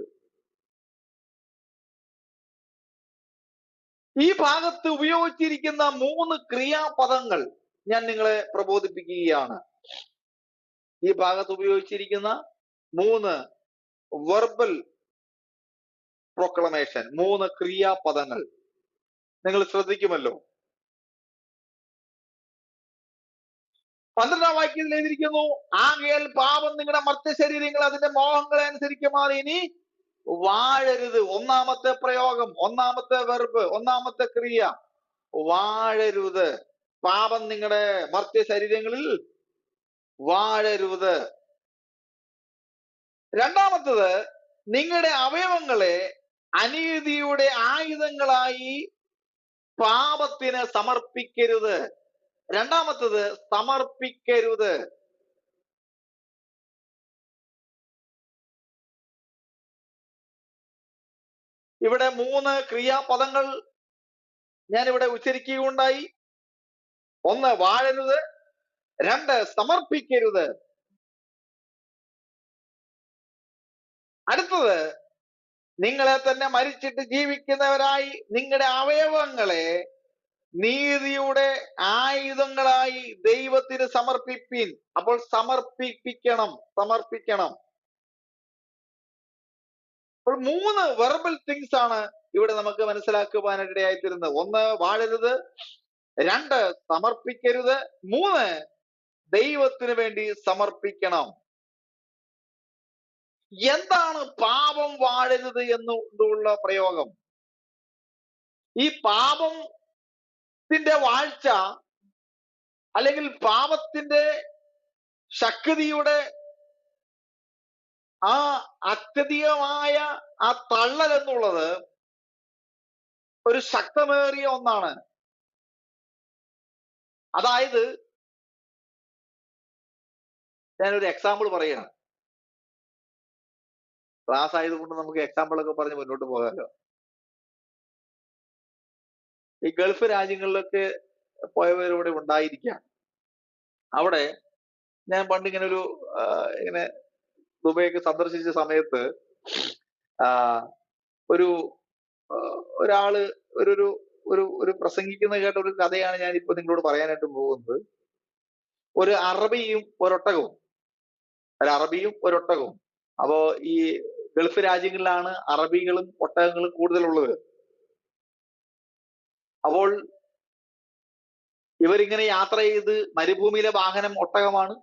ഈ ഭാഗത്ത് ഉപയോഗിച്ചിരിക്കുന്ന 3 ക്രിയാപദങ്ങൾ ഞാൻ നിങ്ങളെ പ്രബോധിപ്പിക്കുകയാണ്. ഈ ഭാഗത്ത് ഉപയോഗിച്ചിരിക്കുന്ന 3 വെർബൽ പ്രൊക്ലമേഷൻ, 3 ക്രിയാപദങ്ങൾ നിങ്ങൾ ശ്രദ്ധിക്കുമല്ലോ. 12-ാം വാക്യത്തിൽ എഴുതിയിരിക്കുന്നു, ആകയാൽ പാപം നിങ്ങളുടെ മർത്യശരീരങ്ങൾ അതിന്റെ മോഹങ്ങളെ അനുസരിച്ച് മാറി ഇനി വാഴരുത്. ഒന്നാമത്തെ പ്രയോഗം, ഒന്നാമത്തെ വെർബ്, ഒന്നാമത്തെ ക്രിയ, വാഴരുത്. പാപം നിങ്ങളുടെ മർത്യശരീരങ്ങളിൽ വാഴരുത്. രണ്ടാമത്തത്, നിങ്ങളുടെ അവയവങ്ങളെ അനീതിയുടെ ആയുധങ്ങളായി പാപത്തിന് സമർപ്പിക്കരുത്. രണ്ടാമത്തത് സമർപ്പിക്കരുത്. ഇവിടെ 3 ക്രിയാപദങ്ങൾ ഞാൻ ഇവിടെ ഉച്ചരിക്കുകയുണ്ടായി. 1 വാഴരുത്, 2 സമർപ്പിക്കരുത്. അടുത്തത്, നിങ്ങളെ തന്നെ മരിച്ചിട്ട് ജീവിക്കുന്നവരായി നിങ്ങളുടെ അവയവങ്ങളെ നീതിയുടെ ആയുധങ്ങളായി ദൈവത്തിന് സമർപ്പിപ്പിൻ. അപ്പോൾ സമർപ്പിക്കണം. അപ്പോൾ 3 വെർബൽ തിങ്സ് ആണ് ഇവിടെ നമുക്ക് മനസ്സിലാക്കുവാനിടയായിത്തീരുന്നത്. 1 വാഴരുത്, 2 സമർപ്പിക്കരുത്, 3 ദൈവത്തിന് വേണ്ടി സമർപ്പിക്കണം. എന്താണ് പാപം വാഴരുത് എന്നുള്ള പ്രയോഗം? ഈ പാപത്തിന്റെ വാഴ്ച അല്ലെങ്കിൽ പാപത്തിന്റെ ശക്തിയുടെ ആ അത്യധികമായ ആ തള്ളൽ എന്നുള്ളത് ഒരു ശക്തമേറിയ ഒന്നാണ്. അതായത് ഞാനൊരു എക്സാമ്പിൾ പറയുകയാണ്. ക്ലാസ് ആയതുകൊണ്ട് നമുക്ക് എക്സാമ്പിൾ ഒക്കെ പറഞ്ഞ് മുന്നോട്ട് പോകാമല്ലോ. ഈ ഗൾഫ് രാജ്യങ്ങളിലൊക്കെ പോയവരിവിടെ ഉണ്ടായിരിക്കാം. അവിടെ ഞാൻ പണ്ട് ഇങ്ങനെ ഇങ്ങനെ ദുബൈയൊക്കെ സന്ദർശിച്ച സമയത്ത് ഒരാള് ഒരു പ്രസംഗിക്കുന്ന കേട്ട ഒരു കഥയാണ് ഞാൻ ഇപ്പൊ നിങ്ങളോട് പറയാനായിട്ട് പോകുന്നത്. ഒരു അറബിയും ഒരൊട്ടകവും. അപ്പോ ഈ ഗൾഫ് രാജ്യങ്ങളിലാണ് അറബികളും ഒട്ടകങ്ങളും കൂടുതലുള്ളത്. അപ്പോൾ ഇവരിങ്ങനെ യാത്ര ചെയ്ത്, മരുഭൂമിയിലെ വാഹനം ഒട്ടകമാണ്.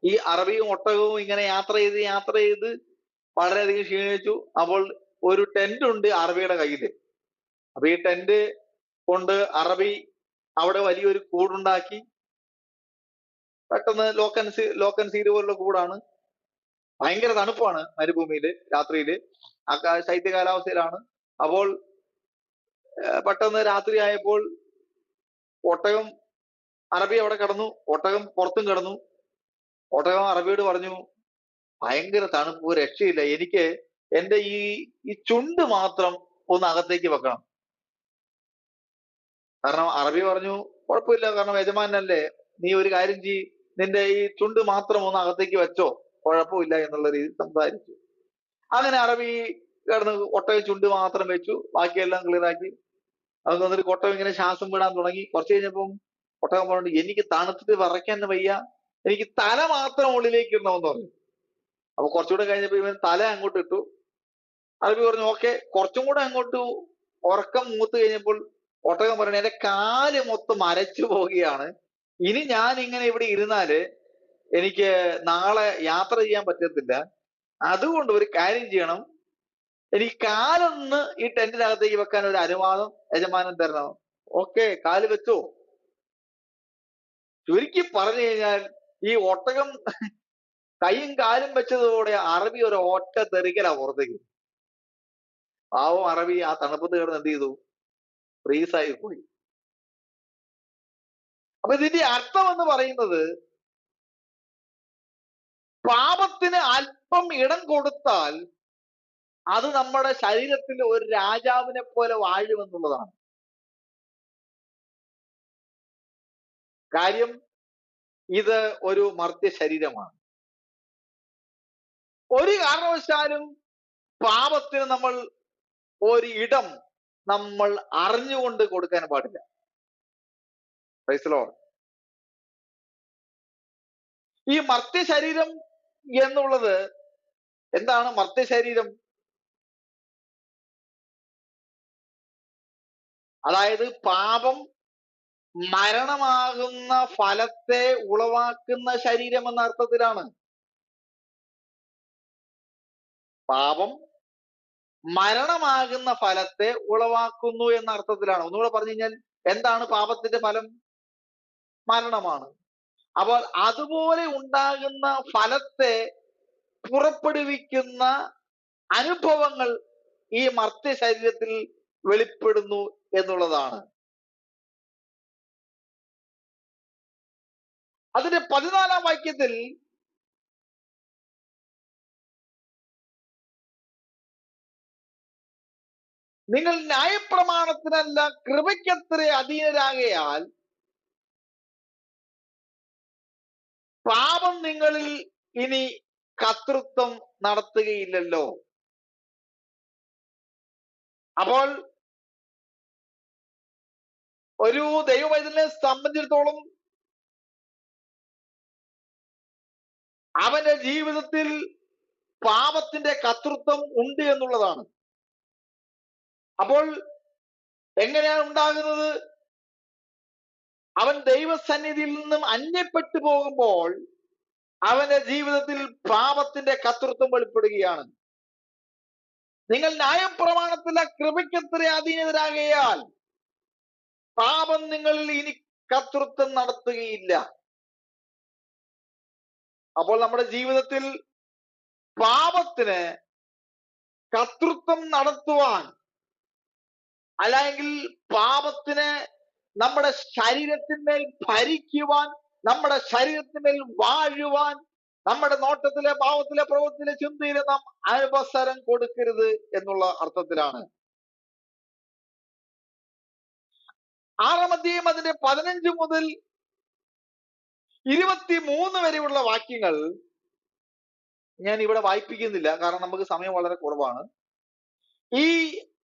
ഈ അറബിയും ഒട്ടകവും ഇങ്ങനെ യാത്ര ചെയ്ത് വളരെയധികം ക്ഷീണിച്ചു. അപ്പോൾ ഒരു ടെന്റ് ഉണ്ട് അറബിയുടെ കയ്യില്. അപ്പൊ ഈ ടെന്റ് കൊണ്ട് അറബി അവിടെ വലിയൊരു കൂടുണ്ടാക്കി. പെട്ടെന്ന് ലോക്കൻ സീഡ് പോലുള്ള കൂടാണ്. ഭയങ്കര തണുപ്പാണ് മരുഭൂമിയില്, രാത്രിയില് ശൈത്യ കാലാവസ്ഥയിലാണ്. അപ്പോൾ പെട്ടെന്ന് രാത്രി ആയപ്പോൾ ഒട്ടകം, അറബി അവിടെ കിടന്നു, ഒട്ടകം പുറത്തും കിടന്നു. ഒട്ടകം അറബിയോട് പറഞ്ഞു, ഭയങ്കര തണുപ്പ്, ഒരു രക്ഷയില്ല, എനിക്ക് എന്റെ ഈ ചുണ്ട് മാത്രം ഒന്ന് അകത്തേക്ക് വെക്കണം. കാരണം അറബി പറഞ്ഞു, കുഴപ്പമില്ല, കാരണം യജമാനല്ലേ, നീ ഒരു കാര്യം ചെയ്യ്, നിന്റെ ഈ ചുണ്ട് മാത്രം ഒന്ന് അകത്തേക്ക് വെച്ചോ, കുഴപ്പമില്ല എന്നുള്ള രീതിയിൽ സംസാരിച്ചു. അങ്ങനെ അറബി കിടന്ന് ഒട്ടക ചുണ്ട് മാത്രം വെച്ചു, ബാക്കിയെല്ലാം ക്ലിയർ ആക്കി. അത് വന്നിട്ട് ഒട്ടകം ഇങ്ങനെ ശ്വാസം വിടാൻ തുടങ്ങി. കുറച്ച് കഴിഞ്ഞപ്പം ഒട്ടകം പറഞ്ഞു, എനിക്ക് തണുത്തിട്ട് വിറയ്ക്കാൻ വയ്യ, എനിക്ക് തല മാത്രം ഉള്ളിലേക്ക് ഇടണമെന്ന് പറഞ്ഞു. അപ്പൊ കുറച്ചുകൂടെ കഴിഞ്ഞപ്പോ ഇവൻ തല അങ്ങോട്ട് ഇട്ടു. അറബി പറഞ്ഞു, ഓക്കെ. കുറച്ചും കൂടെ അങ്ങോട്ട് ഉറക്കം മൂത്ത് കഴിഞ്ഞപ്പോൾ ഒട്ടകം പറഞ്ഞു, എന്റെ കാല് മൊത്തം അരച്ചു പോവുകയാണ്, ഇനി ഞാൻ ഇങ്ങനെ ഇവിടെ ഇരുന്നാല് എനിക്ക് നാളെ യാത്ര ചെയ്യാൻ പറ്റത്തില്ല. അതുകൊണ്ട് ഒരു കാര്യം ചെയ്യണം, എനിക്ക് കാലൊന്ന് ഈ ടെന്റിനകത്തേക്ക് വെക്കാൻ ഒരു അനുവാദം യജമാനൻ തരണം. ഓക്കെ, കാല് വെച്ചോ. ചുരുക്കി പറഞ്ഞു കഴിഞ്ഞാൽ ഈ ഒട്ടകം കൈയും കാലും വെച്ചതോടെ അറബി ഒരു ഒറ്റ തെറിക്കലാ പുറത്തേക്ക്. പാവം അറബി ആ തണുപ്പത്ത് കിടന്ന് എന്ത് ചെയ്തു? ഫ്രീസായി പോയി. അപ്പൊ ഇതിന്റെ അർത്ഥം എന്ന് പറയുന്നത്, പാപത്തിന് അല്പം ഇടം കൊടുത്താൽ അത് നമ്മുടെ ശരീരത്തിൽ ഒരു രാജാവിനെ പോലെ വാഴുമെന്നുള്ളതാണ് കാര്യം. ഇത് ഒരു മർത്യ ശരീരമാണ്. ഒരു കാരണവശാലും പാപത്തിന് നമ്മൾ ഒരു ഇടം നമ്മൾ അറിഞ്ഞുകൊണ്ട് കൊടുക്കാൻ പാടില്ല. Price the Lord. ഈ മർത്യ ശരീരം എന്നുള്ളത് എന്താണ്? മർത്യ ശരീരം അതായത് പാപം മരണമാകുന്ന ഫലത്തെ ഉളവാക്കുന്ന ശരീരം എന്ന അർത്ഥത്തിലാണ്. പാപം മരണമാകുന്ന ഫലത്തെ ഉളവാക്കുന്നു എന്ന അർത്ഥത്തിലാണ്. ഒന്നുകൂടെ പറഞ്ഞു കഴിഞ്ഞാൽ എന്താണ് പാപത്തിന്റെ ഫലം? മരണമാണ്. അപ്പോൾ അതുപോലെ ഉണ്ടാകുന്ന ഫലത്തെ പുറപ്പെടുവിക്കുന്ന അനുഭവങ്ങൾ ഈ മർത്യ ശരീരത്തിൽ വെളിപ്പെടുന്നു എന്നുള്ളതാണ്. അതിന്റെ 14-ാം വാക്യത്തിൽ നിങ്ങൾ ന്യായപ്രമാണത്തിനല്ല കൃപയ്ക്കത്രേ അധീനരാകയാൽ പാപം നിങ്ങളിൽ ഇനി കർത്തൃത്വം നടത്തുകയില്ലല്ലോ. അപ്പോൾ ഒരു ദൈവവൈതലിനെ സംബന്ധിച്ചിടത്തോളം അവന്റെ ജീവിതത്തിൽ പാപത്തിന്റെ കർത്തൃത്വം ഉണ്ട് എന്നുള്ളതാണ്. അപ്പോൾ എങ്ങനെയാണ് ഉണ്ടാകുന്നത്? അവൻ ദൈവസന്നിധിയിൽ നിന്നും അന്യപ്പെട്ടു പോകുമ്പോൾ അവന്റെ ജീവിതത്തിൽ പാപത്തിന്റെ കർത്തൃത്വം വെളിപ്പെടുകയാണ്. നിങ്ങൾ ന്യായപ്രമാണത്തിലെ കൃപയ്ക്കത്ര അധീനതരാകയാൽ പാപം നിങ്ങളിൽ ഇനി കർത്തൃത്വം നടത്തുകയില്ല. അപ്പോൾ നമ്മുടെ ജീവിതത്തിൽ പാപത്തിന് കർത്തൃത്വം നടത്തുവാൻ, അല്ലെങ്കിൽ പാപത്തിന് നമ്മുടെ ശരീരത്തിന്മേൽ ഭരിക്കുവാൻ, നമ്മുടെ ശരീരത്തിന്മേൽ വാഴുവാൻ, നമ്മുടെ നോട്ടത്തിലെ, ഭാവത്തിലെ, പ്രവൃത്തിയിലെ, ചിന്തയിലെ നാം അവസരം കൊടുക്കരുത് എന്നുള്ള അർത്ഥത്തിലാണ്. 6-ാം അധ്യായം അതിന്റെ 15 മുതൽ 23 വരെയുള്ള വാക്യങ്ങൾ ഞാൻ ഇവിടെ വായിപ്പിക്കുന്നില്ല, കാരണം നമുക്ക് സമയം വളരെ കുറവാണ്. ഈ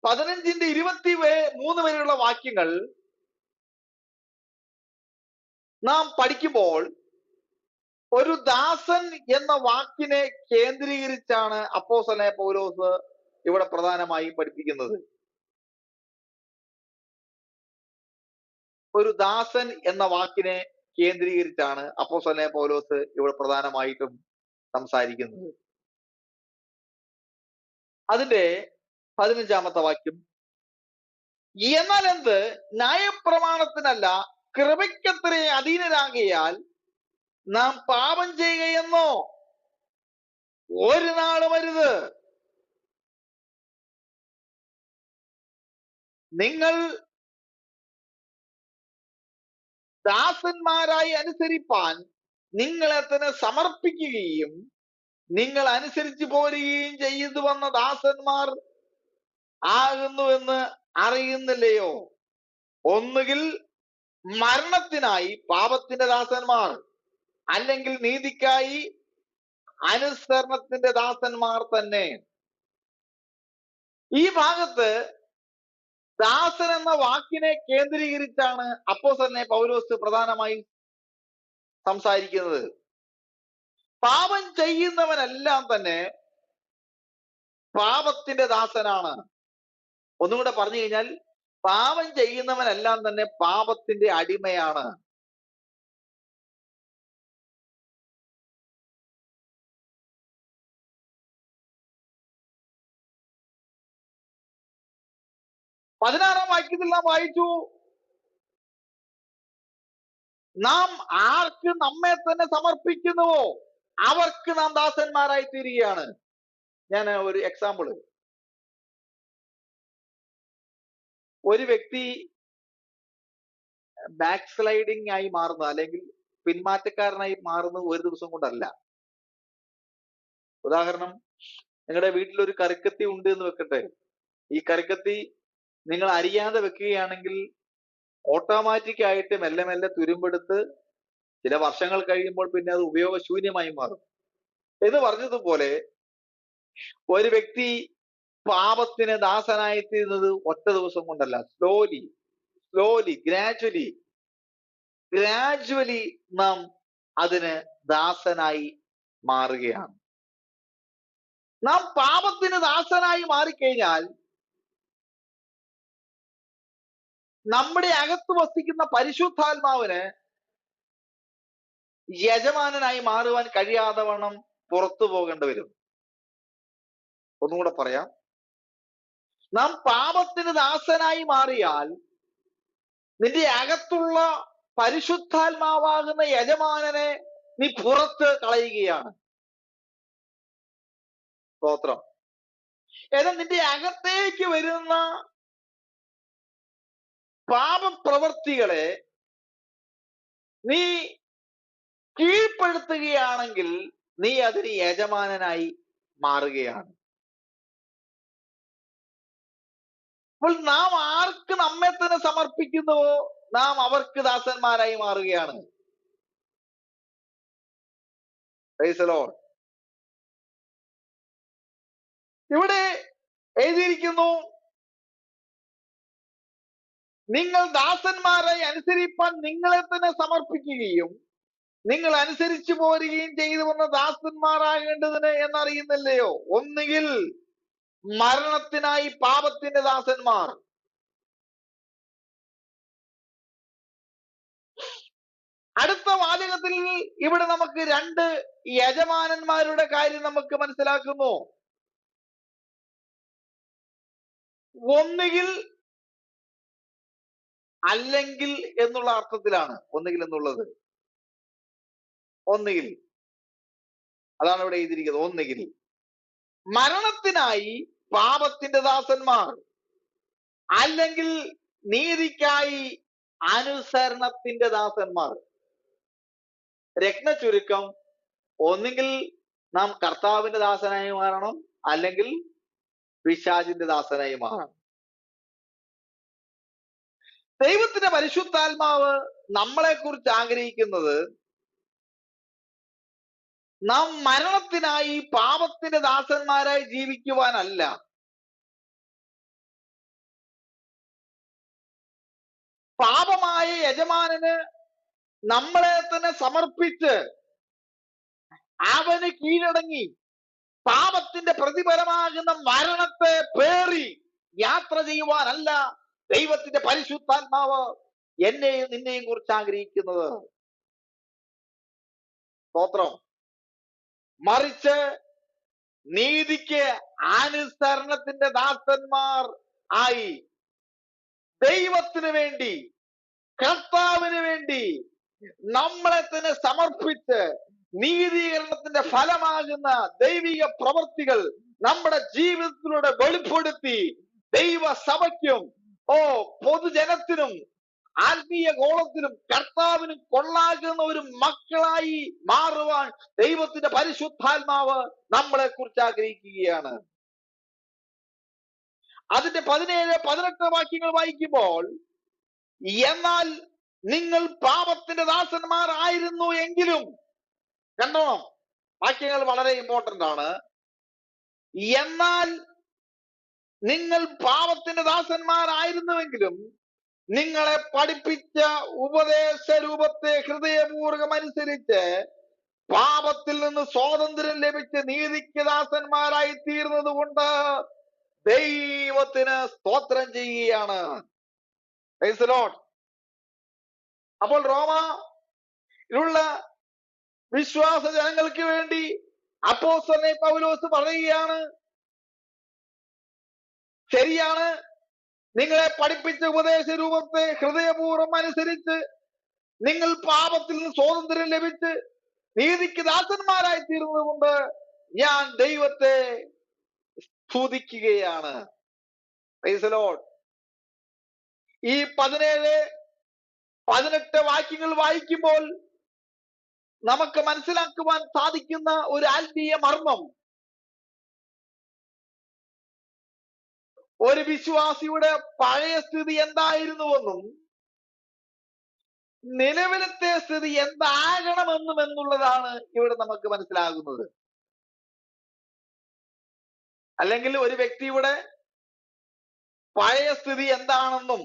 15-ന്റെ 23 വരെയുള്ള വാക്യങ്ങൾ നാം പഠിക്കുമ്പോൾ ഒരു ദാസൻ എന്ന വാക്കിനെ കേന്ദ്രീകരിച്ചാണ് അപ്പോസ്തലനായ പൗലോസ് ഇവിടെ പ്രധാനമായും പഠിപ്പിക്കുന്നത്. ഒരു ദാസൻ എന്ന വാക്കിനെ കേന്ദ്രീകരിച്ചാണ് അപ്പോസ്തലനായ പൗലോസ് ഇവിടെ പ്രധാനമായിട്ടും സംസാരിക്കുന്നത്. അതിന്റെ 15-ാമത്തെ വാക്യം, എന്നാൽ എന്ത്? ന്യായപ്രമാണത്തിനല്ല കൃപയ്ക്കത്രേ അധീനരാകയാൽ നാം പാപം ചെയ്യുകയെന്നോ ഒരു നാളും അരുത്. നിങ്ങൾ ദാസന്മാരായി അനുസരിപ്പാൻ നിങ്ങളെ തന്നെ സമർപ്പിക്കുകയും നിങ്ങൾ അനുസരിച്ചു പോരുകയും ചെയ്തു വന്ന ദാസന്മാർ ആകുന്നുവെന്ന് അറിയുന്നില്ലയോ? ഒന്നുകിൽ മരണത്തിനായി പാപത്തിന്റെ ദാസന്മാർ, അല്ലെങ്കിൽ നീതിക്കായി അനുസരണത്തിന്റെ ദാസന്മാർ തന്നെ. ഈ ഭാഗത്ത് ദാസൻ എന്ന വാക്കിനെ കേന്ദ്രീകരിച്ചാണ് അപ്പോസ്തലനായ പൗലോസ് പ്രധാനമായും സംസാരിക്കുന്നത്. പാപം ചെയ്യുന്നവനെല്ലാം തന്നെ പാപത്തിന്റെ ദാസനാണ്. ഒന്നുകൂടെ പറഞ്ഞു കഴിഞ്ഞാൽ, പാപം ചെയ്യുന്നവനെല്ലാം തന്നെ പാപത്തിന്റെ അടിമയാണ്. 16-ാം വാക്യത്തിൽ നാം വായിച്ചു, നാം ആർക്ക് നമ്മെ തന്നെ സമർപ്പിക്കുന്നുവോ അവർക്ക് നാം ദാസന്മാരായി തീരുകയാണ്. ഞാൻ ഒരു എക്സാമ്പിൾ, ഒരു വ്യക്തി ബാക്ക് സ്ലൈഡിങ് ആയി മാറുന്നത് അല്ലെങ്കിൽ പിന്മാറ്റക്കാരനായി മാറുന്നത് ഒരു ദിവസം കൊണ്ടല്ല. ഉദാഹരണം, നിങ്ങളുടെ വീട്ടിൽ ഒരു കറിക്കത്തി ഉണ്ട് എന്ന് വെക്കട്ടെ. ഈ കറിക്കത്തി നിങ്ങൾ അറിയാതെ വെക്കുകയാണെങ്കിൽ ഓട്ടോമാറ്റിക് ആയിട്ട് മെല്ലെ മെല്ലെ തുരുമ്പെടുത്ത് ചില വർഷങ്ങൾ കഴിയുമ്പോൾ പിന്നെ അത് ഉപയോഗശൂന്യമായി മാറും. എന്ന് പറഞ്ഞതുപോലെ ഒരു വ്യക്തി പാപത്തിന് ദാസനായിത്തീരുന്നത് ഒറ്റ ദിവസം കൊണ്ടല്ല. സ്ലോലി ഗ്രാജുവലി നാം അതിന് ദാസനായി മാറുകയാണ്. നാം പാപത്തിന് ദാസനായി മാറിക്കഴിഞ്ഞാൽ നമ്മുടെ അകത്ത് വസിക്കുന്ന പരിശുദ്ധാത്മാവിന് യജമാനനായി മാറുവാൻ കഴിയാതെ വണ്ണം പുറത്തു പോകേണ്ടി വരും. ഒന്നുകൂടെ പറയാം, നാം പാപത്തിന് ദാസനായി മാറിയാൽ നിന്റെ അകത്തുള്ള പരിശുദ്ധാത്മാവാകുന്ന യജമാനനെ നീ പുറത്ത് കളയുകയാണ്. സ്തോത്രം. എന്നാൽ നിന്റെ അകത്തേക്ക് വരുന്ന പാപപ്രവർത്തികളെ നീ കീഴ്പ്പെടുത്തുകയാണെങ്കിൽ നീ അതിന് യജമാനനായി മാറുകയാണ്. അപ്പോൾ നാം ആർക്ക് നമ്മെ തന്നെ സമർപ്പിക്കുന്നുവോ നാം അവർക്ക് ദാസന്മാരായി മാറുകയാണ്. Praise the Lord. ഇവിടെ എഴുതിയിരിക്കുന്നു, നിങ്ങൾ ദാസന്മാരായി അനുസരിപ്പാൻ നിങ്ങളെ തന്നെ സമർപ്പിക്കുകയും നിങ്ങൾ അനുസരിച്ചു പോരുകയും ചെയ്തു വന്ന ദാസന്മാരാകേണ്ടതിന് എന്നറിയുന്നില്ലയോ? ഒന്നുകിൽ മരണത്തിനായി പാപത്തിന്റെ ദാസന്മാർ. അടുത്ത വാചകത്തിൽ ഇവിടെ നമുക്ക് രണ്ട് യജമാനന്മാരുടെ കാര്യം നമുക്ക് മനസ്സിലാക്കുന്നു. ഒന്നുകിൽ അല്ലെങ്കിൽ എന്നുള്ള അർത്ഥത്തിലാണ് ഒന്നുകിൽ എന്നുള്ളത്. ഒന്നുകിൽ, അതാണ് ഇവിടെ എഴുതിയിരിക്കുന്നത്. ഒന്നുകിൽ മരണത്തിനായി പാപത്തിന്റെ ദാസന്മാർ, അല്ലെങ്കിൽ നീതിക്കായി അനുസരണത്തിന്റെ ദാസന്മാർ. രത്ന ചുരുക്കം, ഒന്നുകിൽ നാം കർത്താവിന്റെ ദാസനായി മാറണം, അല്ലെങ്കിൽ പിശാചിന്റെ ദാസനായി മാറണം. ദൈവത്തിന്റെ പരിശുദ്ധാത്മാവ് നമ്മളെ കുറിച്ച് ആഗ്രഹിക്കുന്നത് നാം മരണത്തിനായി പാപത്തിന്റെ ദാസന്മാരായി ജീവിക്കുവാനല്ല. പാപമായ യജമാനന് നമ്മളെ തന്നെ സമർപ്പിച്ച് അവന് കീഴടങ്ങി പാപത്തിന്റെ പ്രതിഫലമാകുന്ന മരണത്തെ പേറി യാത്ര ചെയ്യുവാനല്ല ദൈവത്തിന്റെ പരിശുദ്ധാത്മാവ് എന്നെയും നിന്നെയും കുറിച്ച് ആഗ്രഹിക്കുന്നത്. സ്തോത്രം. മറിച്ച് നീതിക്ക് അനുസരണത്തിന്റെ ദാസന്മാർ ആയി ദൈവത്തിന് വേണ്ടി, കർത്താവിന് വേണ്ടി നമ്മളെ തന്നെ സമർപ്പിച്ച് നീതീകരണത്തിന്റെ ഫലമാകുന്ന ദൈവിക പ്രവൃത്തികൾ നമ്മുടെ ജീവിതത്തിലൂടെ വെളിപ്പെടുത്തി ദൈവസഭയ്ക്കും പൊതുജനത്തിനും ആത്മീയ ഗോളത്തിനും കർത്താവിനും കൊള്ളാകുന്ന ഒരു മക്കളായി മാറുവാൻ ദൈവത്തിന്റെ പരിശുദ്ധാത്മാവ് നമ്മളെ കുറിച്ച് ആഗ്രഹിക്കുകയാണ്. അതിന്റെ 17-18 വാക്യങ്ങൾ വായിക്കുമ്പോൾ, എന്നാൽ നിങ്ങൾ പാപത്തിന്റെ ദാസന്മാർ ആയിരുന്നു എങ്കിലും, കണ്ടോ, വാക്യങ്ങൾ വളരെ ഇമ്പോർട്ടന്റ് ആണ്. എന്നാൽ നിങ്ങൾ പാപത്തിന്റെ ദാസന്മാരായിരുന്നുവെങ്കിലും നിങ്ങളെ പഠിപ്പിച്ച ഉപദേശ രൂപത്തെ ഹൃദയപൂർവ്വം അനുസരിച്ച് പാപത്തിൽ നിന്ന് സ്വാതന്ത്ര്യം ലഭിച്ച് നീതിക്ക് ദാസന്മാരായി തീർന്നത് കൊണ്ട് ദൈവത്തിന് സ്തോത്രം ചെയ്യുകയാണ്. Praise the Lord. അപ്പോൾ റോമയിലുള്ള വിശ്വാസ ജനങ്ങൾക്ക് വേണ്ടി അപ്പോസ്തലൻ പൗലോസ് പറയുകയാണ്, ശരിയാണ്, നിങ്ങളെ പഠിപ്പിച്ച ഉപദേശ രൂപത്തെ ഹൃദയപൂർവ്വം അനുസരിച്ച് നിങ്ങൾ പാപത്തിൽ നിന്ന് സ്വാതന്ത്ര്യം ലഭിച്ച് നീതിക്ക് ദാസന്മാരായി തീർന്നത് കൊണ്ട് ഞാൻ ദൈവത്തെ സ്തുതിക്കുകയാണ്. Praise the Lord. ഈ 17-18 വാക്യങ്ങൾ വായിക്കുമ്പോൾ നമുക്ക് മനസ്സിലാക്കുവാൻ സാധിക്കുന്ന ഒരു ആത്മീയ മർമ്മം, ഒരു വിശ്വാസിയുടെ പഴയ സ്ഥിതി എന്തായിരുന്നുവെന്നും നിലവിലത്തെ സ്ഥിതി എന്താകണമെന്നും എന്നുള്ളതാണ് ഇവിടെ നമുക്ക് മനസ്സിലാകുന്നത്. അല്ലെങ്കിൽ ഒരു വ്യക്തിയുടെ പഴയ സ്ഥിതി എന്താണെന്നും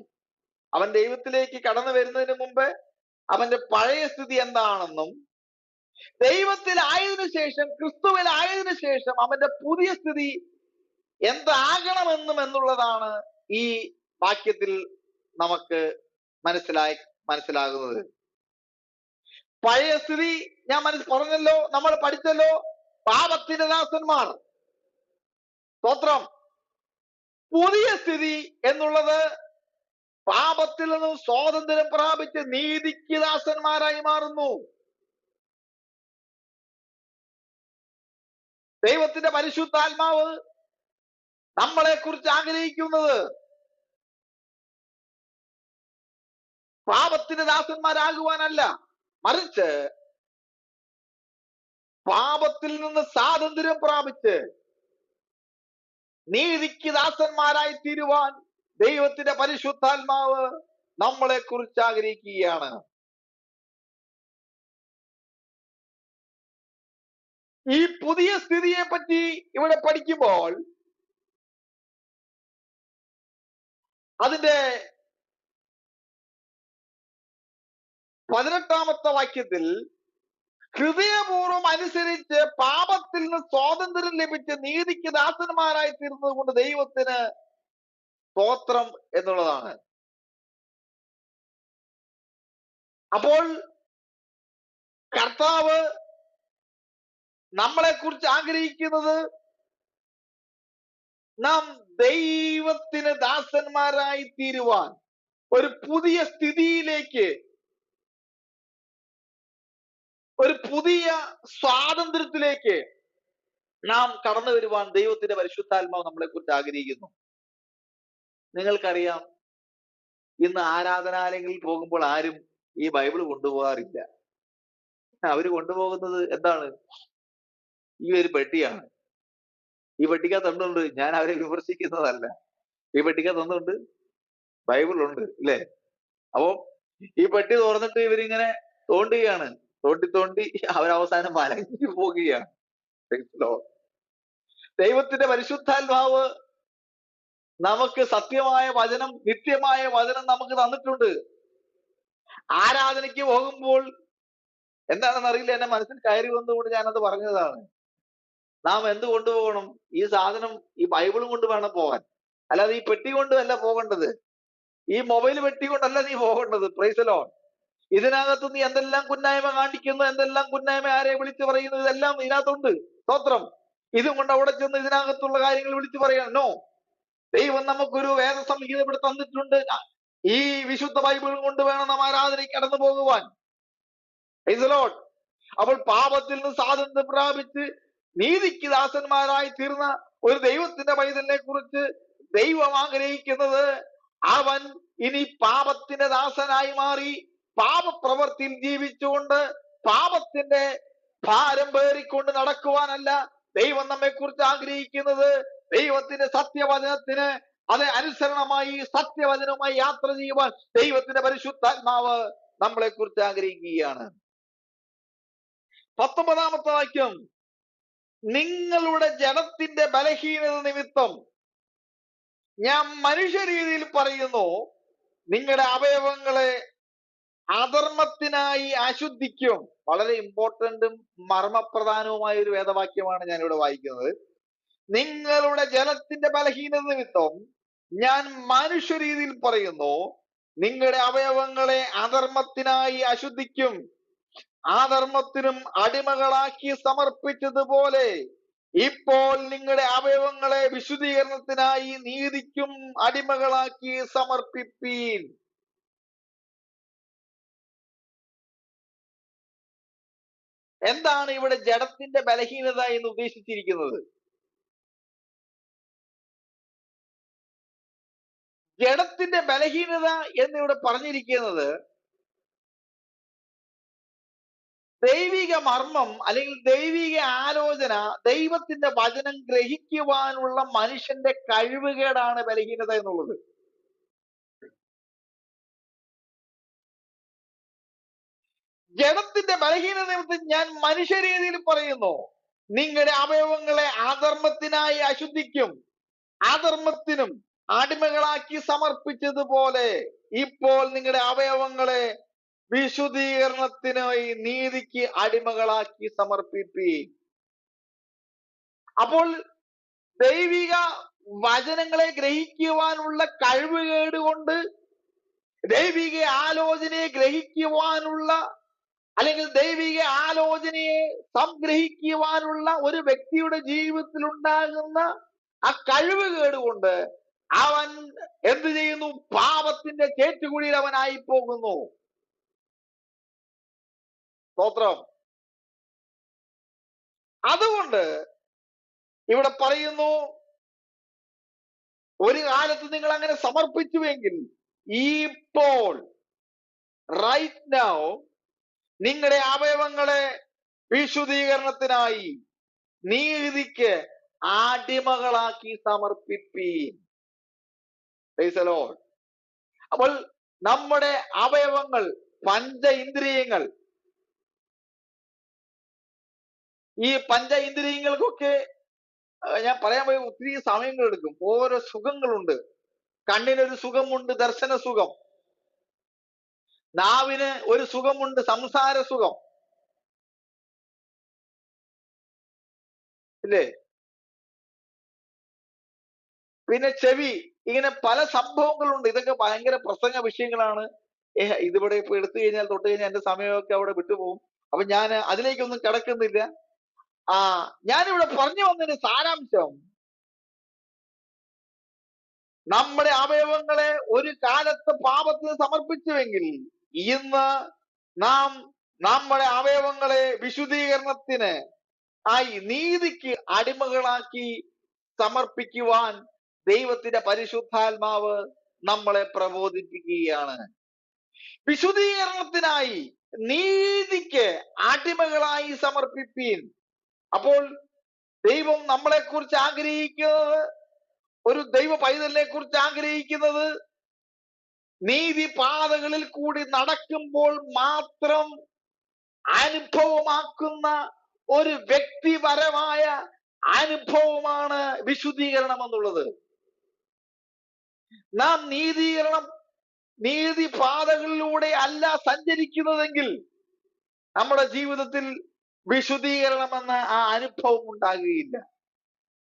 അവൻ ദൈവത്തിലേക്ക് കടന്നു വരുന്നതിന് മുമ്പ് അവന്റെ പഴയ സ്ഥിതി എന്താണെന്നും ദൈവത്തിലായതിനു ശേഷം, ക്രിസ്തുവിലായതിനു ശേഷം അവന്റെ പുതിയ സ്ഥിതി എന്താകണമെന്നും എന്നുള്ളതാണ് ഈ വാക്യത്തിൽ നമുക്ക് മനസ്സിലാകുന്നത്. പഴയ സ്ഥിതി ഞാൻ പറഞ്ഞല്ലോ, നമ്മൾ പഠിച്ചല്ലോ, പാപത്തിന്റെ ദാസന്മാർ. സ്തോത്രം. പുതിയ സ്ഥിതി എന്നുള്ളത് പാപത്തിൽ നിന്നും സ്വാതന്ത്ര്യം പ്രാപിച്ച് നീതിക്ക് ദാസന്മാരായി മാറുന്നു. ദൈവത്തിന്റെ പരിശുദ്ധാത്മാവ് നമ്മളെ കുറിച്ച് ആഗ്രഹിക്കുന്നത് പാപത്തിന്റെ ദാസന്മാരാകുവാനല്ല, മറിച്ച് പാപത്തിൽ നിന്ന് സ്വാതന്ത്ര്യം പ്രാപിച്ച് നീതിക്ക് ദാസന്മാരായി തീരുവാൻ ദൈവത്തിന്റെ പരിശുദ്ധാത്മാവ് നമ്മളെ കുറിച്ച് ആഗ്രഹിക്കുകയാണ്. ഈ പുതിയ സ്ഥിതിയെ പറ്റി ഇവിടെ പഠിക്കുമ്പോൾ അതിന്റെ 18-ാമത്തെ വാക്യത്തിൽ ഹൃദയപൂർവ്വം അനുസരിച്ച് പാപത്തിൽ നിന്ന് സ്വാതന്ത്ര്യം ലഭിച്ച് നീതിക്ക് ദാസന്മാരായി തീർന്നത് കൊണ്ട് ദൈവത്തിന് സ്തോത്രം എന്നുള്ളതാണ്. അപ്പോൾ കർത്താവ് നമ്മളെ കുറിച്ച് ആഗ്രഹിക്കുന്നത് നാം ദൈവത്തിന് ദാസന്മാരായി തീരുവാൻ, ഒരു പുതിയ സ്ഥിതിയിലേക്ക്, ഒരു പുതിയ സ്വാതന്ത്ര്യത്തിലേക്ക് നാം കടന്നു വരുവാൻ ദൈവത്തിന്റെ പരിശുദ്ധാത്മാവ് നമ്മളെ കുറിച്ച് ആഗ്രഹിക്കുന്നു. നിങ്ങൾക്കറിയാം, ഇന്ന് ആരാധനാലയങ്ങളിൽ പോകുമ്പോൾ ആരും ഈ ബൈബിൾ കൊണ്ടുപോകാറില്ല. അവര് കൊണ്ടുപോകുന്നത് എന്താണ്? ഈ ഒരു പെട്ടിയാണ്. ഈ പെട്ടിക്കകത്ത് എന്തുണ്ട്? ഞാൻ അവരെ വിമർശിക്കുന്നതല്ല. ഈ പെട്ടിക്കകത്ത് എന്തുണ്ട്? ബൈബിൾ ഉണ്ട്, ഇല്ലേ? അപ്പോ ഈ പെട്ടി തുറന്നിട്ട് ഇവരിങ്ങനെ തോണ്ടുകയാണ്. തോണ്ടി അവരവസാനം വലഞ്ഞു പോകുകയാണ്. ദൈവത്തിന്റെ പരിശുദ്ധാത്മാവ് നമുക്ക് സത്യമായ വചനം, നിത്യമായ വചനം നമുക്ക് തന്നിട്ടുണ്ട്. ആരാധനയ്ക്ക് പോകുമ്പോൾ എന്താണെന്ന് അറിയില്ല, എന്റെ മനസ്സിൽ കയറി വന്നുകൊണ്ട് ഞാനത് പറഞ്ഞതാണ്. നാം എന്ത് കൊണ്ടുപോകണം? ഈ സാധനം, ഈ ബൈബിളും കൊണ്ട് വേണം പോകാൻ. അല്ലാതെ ഈ പെട്ടി കൊണ്ടുമല്ല പോകേണ്ടത്. ഈ മൊബൈൽ പെട്ടി കൊണ്ടല്ല നീ പോകേണ്ടത്. Price the Lord. ഇതിനകത്ത് നീ എന്തെല്ലാം കുന്നായ്മ കാണിക്കുന്നു, എന്തെല്ലാം കുന്നായ്മ ആരെ വിളിച്ചു പറയുന്നു, ഇതെല്ലാം ഇതിനകത്തുണ്ട്. സ്തോത്രം. ഇതും കൊണ്ട് അവിടെ ചെന്ന് ഇതിനകത്തുള്ള കാര്യങ്ങൾ വിളിച്ചു പറയണം. നോ, ദൈവം നമുക്കൊരു വേദസംഹിത ഇവിടെ തന്നിട്ടുണ്ട്. ഈ വിശുദ്ധ ബൈബിൾ കൊണ്ട് വേണം നാം ആരാധനയ്ക്ക് കടന്നു പോകുവാൻ. Price the Lord. അപ്പോൾ പാപത്തിൽ നിന്ന് സ്വാതന്ത്ര്യം പ്രാപിച്ച് നീതിക്ക് ദാസന്മാരായി തീർന്ന ഒരു ദൈവത്തിന്റെ പൈതലിനെ കുറിച്ച് ദൈവം ആഗ്രഹിക്കുന്നത്, അവൻ ഇനി പാപത്തിന്റെ ദാസനായി മാറി പാപപ്രവൃത്തിയിൽ ജീവിച്ചുകൊണ്ട് പാപത്തിന്റെ ഭാരം പേറിക്കൊണ്ട് നടക്കുവാനല്ല ദൈവം നമ്മെ കുറിച്ച് ആഗ്രഹിക്കുന്നത്. ദൈവത്തിന്റെ സത്യവചനത്തിന് അത് അനുസരണമായി സത്യവചനവുമായി യാത്ര ചെയ്യുവാൻ ദൈവത്തിന്റെ പരിശുദ്ധാത്മാവ് നമ്മളെ കുറിച്ച് ആഗ്രഹിക്കുകയാണ്. 19-ാമത്തെ വാക്യം, നിങ്ങളുടെ ജഡത്തിന്റെ ബലഹീനത നിമിത്തം ഞാൻ മനുഷ്യരീതിയിൽ പറയുന്നു, നിങ്ങളുടെ അവയവങ്ങളെ അധർമ്മത്തിനായി അശുദ്ധിക്കും. വളരെ ഇമ്പോർട്ടന്റും മർമ്മപ്രധാനവുമായ ഒരു വേദവാക്യമാണ് ഞാൻ ഇവിടെ വായിക്കുന്നത്. നിങ്ങളുടെ ജലത്തിന്റെ ബലഹീനത നിമിത്തം ഞാൻ മനുഷ്യരീതിയിൽ പറയുന്നു, നിങ്ങളുടെ അവയവങ്ങളെ അധർമ്മത്തിനായി അശുദ്ധിക്കും. അധർമ്മത്തിനും അടിമകളാക്കി സമർപ്പിച്ചതുപോലെ ഇപ്പോൾ നിങ്ങളുടെ അവയവങ്ങളെ വിശുദ്ധീകരണത്തിനായി നീതിക്കും അടിമകളാക്കി സമർപ്പിപ്പീൻ. എന്താണ് ഇവിടെ ജഡത്തിന്റെ ബലഹീനത എന്ന് ഉദ്ദേശിച്ചിരിക്കുന്നത്? ജഡത്തിന്റെ ബലഹീനത എന്നിവിടെ പറഞ്ഞിരിക്കുന്നത് ദൈവിക മർമ്മം അല്ലെങ്കിൽ ദൈവിക ആലോചന, ദൈവത്തിന്റെ വചനം ഗ്രഹിക്കുവാനുള്ള മനുഷ്യന്റെ കഴിവുകേടാണ് ബലഹീനത എന്നുള്ളത്. ജഡത്തിന്റെ ബലഹീനത നിമിത്തം ഞാൻ മനുഷ്യരീതിയിൽ പറയുന്നു, നിങ്ങളുടെ അവയവങ്ങളെ അധർമ്മത്തിനായി അശുദ്ധിക്കും അധർമ്മത്തിനും അടിമകളാക്കി സമർപ്പിച്ചതുപോലെ ഇപ്പോൾ നിങ്ങളുടെ അവയവങ്ങളെ വിശുദ്ധീകരണത്തിനായി നീതിക്ക് അടിമകളാക്കി സമർപ്പിപ്പീൻ. അപ്പോൾ ദൈവിക വചനങ്ങളെ ഗ്രഹിക്കുവാനുള്ള കഴിവുകേട് കൊണ്ട് ദൈവിക ആലോചനയെ ഗ്രഹിക്കുവാനുള്ള അല്ലെങ്കിൽ ദൈവിക ആലോചനയെ സംഗ്രഹിക്കുവാനുള്ള ഒരു വ്യക്തിയുടെ ജീവിതത്തിൽ ഉണ്ടാകുന്ന ആ കഴിവുകേട് കൊണ്ട് അവൻ എന്ത് ചെയ്യുന്നു? പാപത്തിന്റെ ചേറ്റുകുഴിയിൽ അവനായി പോകുന്നു. സ്തോത്രം. അതുകൊണ്ട് ഇവിടെ പറയുന്നു, ഒരു കാലത്ത് നിങ്ങൾ അങ്ങനെ സമർപ്പിച്ചുവെങ്കിൽ ഇപ്പോൾ റൈറ്റ് നൗ നിങ്ങളുടെ അവയവങ്ങളെ വിശുദ്ധീകരണത്തിനായി നീതിക്ക് അടിമകളാക്കി സമർപ്പിപ്പീൻ. Praise the Lord. അപ്പോൾ നമ്മുടെ അവയവങ്ങൾ, പഞ്ച ഇന്ദ്രിയങ്ങൾ, ഈ പഞ്ച ഇന്ദ്രിയങ്ങൾക്കൊക്കെ ഞാൻ പറയാൻ പോയി ഒത്തിരി സമയങ്ങൾ എടുക്കും. ഓരോ സുഖങ്ങളുണ്ട്. കണ്ണിനൊരു സുഖമുണ്ട്, ദർശന സുഖം. നാവിന് ഒരു സുഖമുണ്ട്, സംസാര സുഖം. ഇല്ലേ? പിന്നെ ചെവി. ഇങ്ങനെ പല സംഭവങ്ങളുണ്ട്. ഇതൊക്കെ ഭയങ്കര പ്രസംഗ വിഷയങ്ങളാണ്. ഇതിവിടെ ഇപ്പൊ എടുത്തു കഴിഞ്ഞാൽ തൊട്ട് കഴിഞ്ഞാൽ എന്റെ സമയമൊക്കെ അവിടെ വിട്ടുപോകും. അപ്പൊ ഞാൻ അതിലേക്കൊന്നും കിടക്കുന്നില്ല. ഞാനിവിടെ പറഞ്ഞു വന്നതിന്റെ സാരാംശം, നമ്മുടെ അവയവങ്ങളെ ഒരു കാലത്ത് പാപത്തിന് സമർപ്പിച്ചുവെങ്കിൽ ഇന്ന് നാം നമ്മുടെ അവയവങ്ങളെ വിശുദ്ധീകരണത്തിന് ആയി നീതിക്ക് അടിമകളാക്കി സമർപ്പിക്കുവാൻ ദൈവത്തിന്റെ പരിശുദ്ധാത്മാവ് നമ്മളെ പ്രബോധിപ്പിക്കുകയാണ്. വിശുദ്ധീകരണത്തിനായി നീതിക്ക് അടിമകളായി സമർപ്പിപ്പീൻ. അപ്പോൾ ദൈവം നമ്മളെ കുറിച്ച് ആഗ്രഹിക്കുന്നത്, ഒരു ദൈവ പൈതലിനെ കുറിച്ച് ആഗ്രഹിക്കുന്നത്, നീതി പാതകളിൽ കൂടി നടക്കുമ്പോൾ മാത്രം അനുഭവമാക്കുന്ന ഒരു വ്യക്തിപരമായ അനുഭവമാണ് വിശുദ്ധീകരണം എന്നുള്ളത്. നാം നീതി പാതകളിലൂടെ അല്ല സഞ്ചരിക്കുന്നതെങ്കിൽ നമ്മുടെ ജീവിതത്തിൽ വിശുദ്ധീകരണം എന്ന ആ അനുഭവം ഉണ്ടാകുകയില്ല.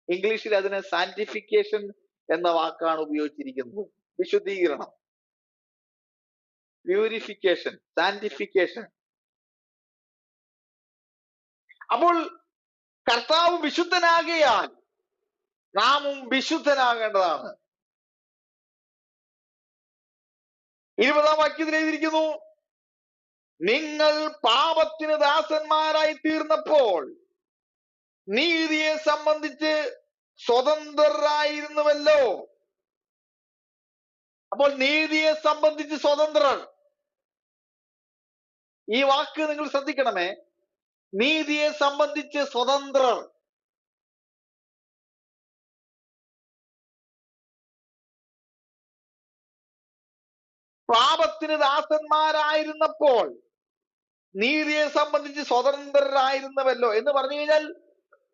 ഇംഗ്ലീഷിൽ അതിന് സാന്റിഫിക്കേഷൻ എന്ന വാക്കാണ് ഉപയോഗിച്ചിരിക്കുന്നത്. വിശുദ്ധീകരണം, പ്യൂരിഫിക്കേഷൻ, സാന്റിഫിക്കേഷൻ. അപ്പോൾ കർത്താവ് വിശുദ്ധനാകയാൽ നാമും വിശുദ്ധനാകേണ്ടതാണ്. 20-ാം വാക്യത്തിൽ എഴുതിയിരിക്കുന്നു, നിങ്ങൾ പാപത്തിന് ദാസന്മാരായി തീർന്നപ്പോൾ നീതിയെ സംബന്ധിച്ച് സ്വതന്ത്രരായിരുന്നുവല്ലോ. അപ്പോൾ നീതിയെ സംബന്ധിച്ച് സ്വതന്ത്രർ. ഈ വാക്ക് നിങ്ങൾ ശ്രദ്ധിക്കണമേ. നീതിയെ സംബന്ധിച്ച് സ്വതന്ത്രർ. പാപത്തിന് ദാസന്മാരായിരുന്നപ്പോൾ നീതിയെ സംബന്ധിച്ച് സ്വതന്ത്രരായിരുന്നുവല്ലോ എന്ന് പറഞ്ഞു കഴിഞ്ഞാൽ,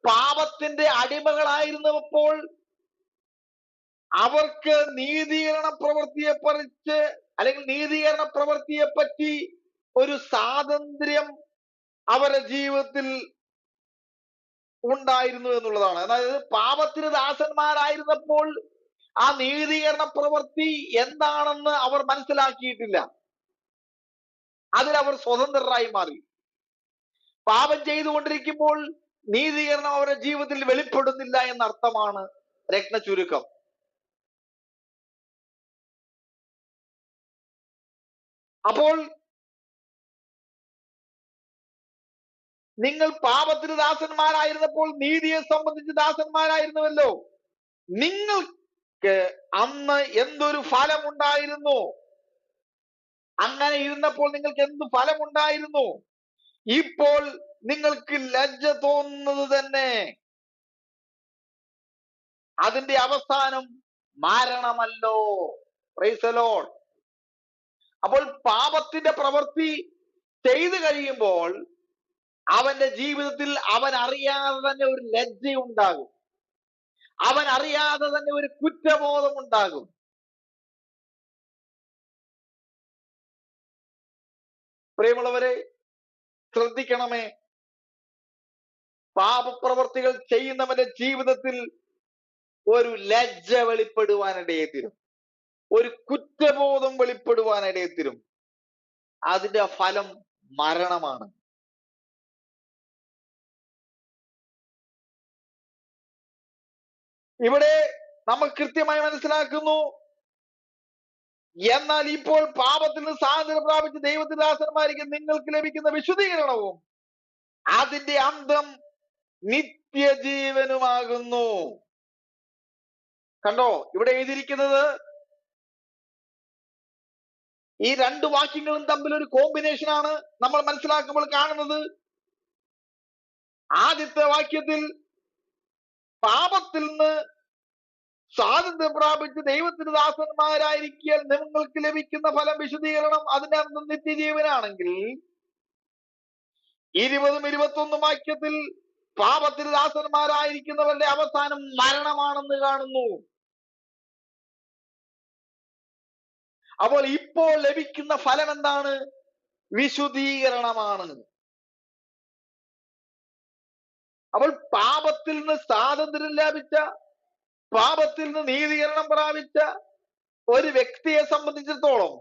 പാപത്തിന്റെ അടിമകളായിരുന്നപ്പോൾ അവർക്ക് നീതീകരണ പ്രവൃത്തിയെ പറിച്ച് അല്ലെങ്കിൽ നീതീകരണ പ്രവൃത്തിയെ പറ്റി ഒരു സ്വാതന്ത്ര്യം അവരുടെ ജീവിതത്തിൽ ഉണ്ടായിരുന്നു എന്നുള്ളതാണ്. അതായത് പാപത്തിന് ദാസന്മാരായിരുന്നപ്പോൾ ആ നീതീകരണ പ്രവൃത്തി എന്താണെന്ന് അവർ മനസ്സിലാക്കിയിട്ടില്ല. അതിലവർ സ്വതന്ത്രരായി മാറി. പാപം ചെയ്തുകൊണ്ടിരിക്കുമ്പോൾ നീതീകരണം അവരുടെ ജീവിതത്തിൽ വെളിപ്പെടുന്നില്ല എന്നർത്ഥമാണ് രത്ന ചുരുക്കം. അപ്പോൾ നിങ്ങൾ പാപത്തിന് ദാസന്മാരായിരുന്നപ്പോൾ നീതിയെ സംബന്ധിച്ച് ദാസന്മാരായിരുന്നുവല്ലോ. നിങ്ങൾക്ക് അന്ന് എന്തൊരു ഫലമുണ്ടായിരുന്നു? അങ്ങനെ ഇരുന്നപ്പോൾ നിങ്ങൾക്ക് എന്ത് ഫലമുണ്ടായിരുന്നു? ഇപ്പോൾ നിങ്ങൾക്ക് ലജ്ജ തോന്നുന്നത് തന്നെ അതിന്റെ അവസാനം മരണമല്ലോ. Price the Lord. അപ്പോൾ പാപത്തിന്റെ പ്രവൃത്തി ചെയ്തു കഴിയുമ്പോൾ അവന്റെ ജീവിതത്തിൽ അവൻ അറിയാതെ തന്നെ ഒരു ലജ്ജയുണ്ടാകും, അവൻ അറിയാതെ തന്നെ ഒരു കുറ്റബോധം ഉണ്ടാകും. പ്രിയമുള്ളവരെ, ശ്രദ്ധിക്കണമേ, പാപപ്രവർത്തികൾ ചെയ്യുന്നവന്റെ ജീവിതത്തിൽ ഒരു ലജ്ജ വെളിപ്പെടുവാനിടയെ തീരും, ഒരു കുറ്റബോധം വെളിപ്പെടുവാനിടയെ തീരും. അതിന്റെ ഫലം മരണമാണ്. ഇവിടെ നമ്മൾ കൃത്യമായി മനസ്സിലാക്കുന്നു, എന്നാൽ ഇപ്പോൾ പാപത്തിൽ നിന്ന് സ്വാതന്ത്ര്യം പ്രാപിച്ച് ദൈവത്തിന്റെ ദാസന്മാർക്ക് നിങ്ങൾക്ക് ലഭിക്കുന്ന വിശുദ്ധീകരണവും അതിന്റെ അന്തം നിത്യജീവനുമാകുന്നു. കണ്ടോ, ഇവിടെ എഴുതിയിരിക്കുന്നത് ഈ രണ്ട് വാക്യങ്ങളും തമ്മിൽ ഒരു കോമ്പിനേഷൻ ആണ് നമ്മൾ മനസ്സിലാക്കുമ്പോൾ കാണുന്നത്. ആദ്യത്തെ വാക്യത്തിൽ പാപത്തിൽ നിന്ന് സ്വാതന്ത്ര്യം പ്രാപിച്ച് ദൈവത്തിന് ദാസന്മാരായിരിക്കാൻ നിങ്ങൾക്ക് ലഭിക്കുന്ന ഫലം വിശുദ്ധീകരണം, അതിന്റെ അന്തം നിത്യജീവനാണെങ്കിൽ 20-21 വാക്യത്തിൽ പാപത്തിന് ദാസന്മാരായിരിക്കുന്നവരുടെ അവസാനം മരണമാണെന്ന് കാണുന്നു. അപ്പോൾ ഇപ്പോൾ ലഭിക്കുന്ന ഫലം എന്താണ്? വിശുദ്ധീകരണമാണ്. അപ്പോൾ പാപത്തിൽ നിന്ന് സ്വാതന്ത്ര്യം ലഭിച്ച, പാപത്തിൽ നിന്ന് നീതീകരണം പ്രാപിച്ച ഒരു വ്യക്തിയെ സംബന്ധിച്ചിടത്തോളം,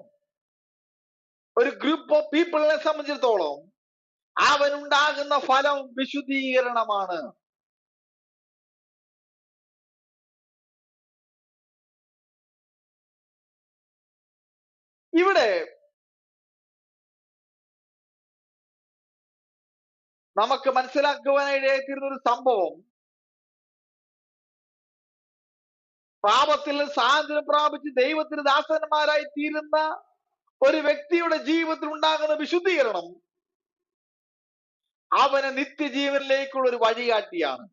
ഒരു ഗ്രൂപ്പ് ഓഫ് പീപ്പിളിനെ സംബന്ധിച്ചിടത്തോളം അവനുണ്ടാകുന്ന ഫലം വിശുദ്ധീകരണമാണ്. ഇവിടെ നമുക്ക് മനസ്സിലാക്കുവാനായിത്തീരുന്ന ഒരു സംഭവം, പാപത്തിൽ സ്വാതന്ത്ര്യം പ്രാപിച്ച് ദൈവത്തിന് ദാസന്മാരായി തീരുന്ന ഒരു വ്യക്തിയുടെ ജീവിതത്തിൽ ഉണ്ടാകുന്ന വിശുദ്ധീകരണം അവന് നിത്യജീവനിലേക്കുള്ള ഒരു വഴികാട്ടിയാണ്.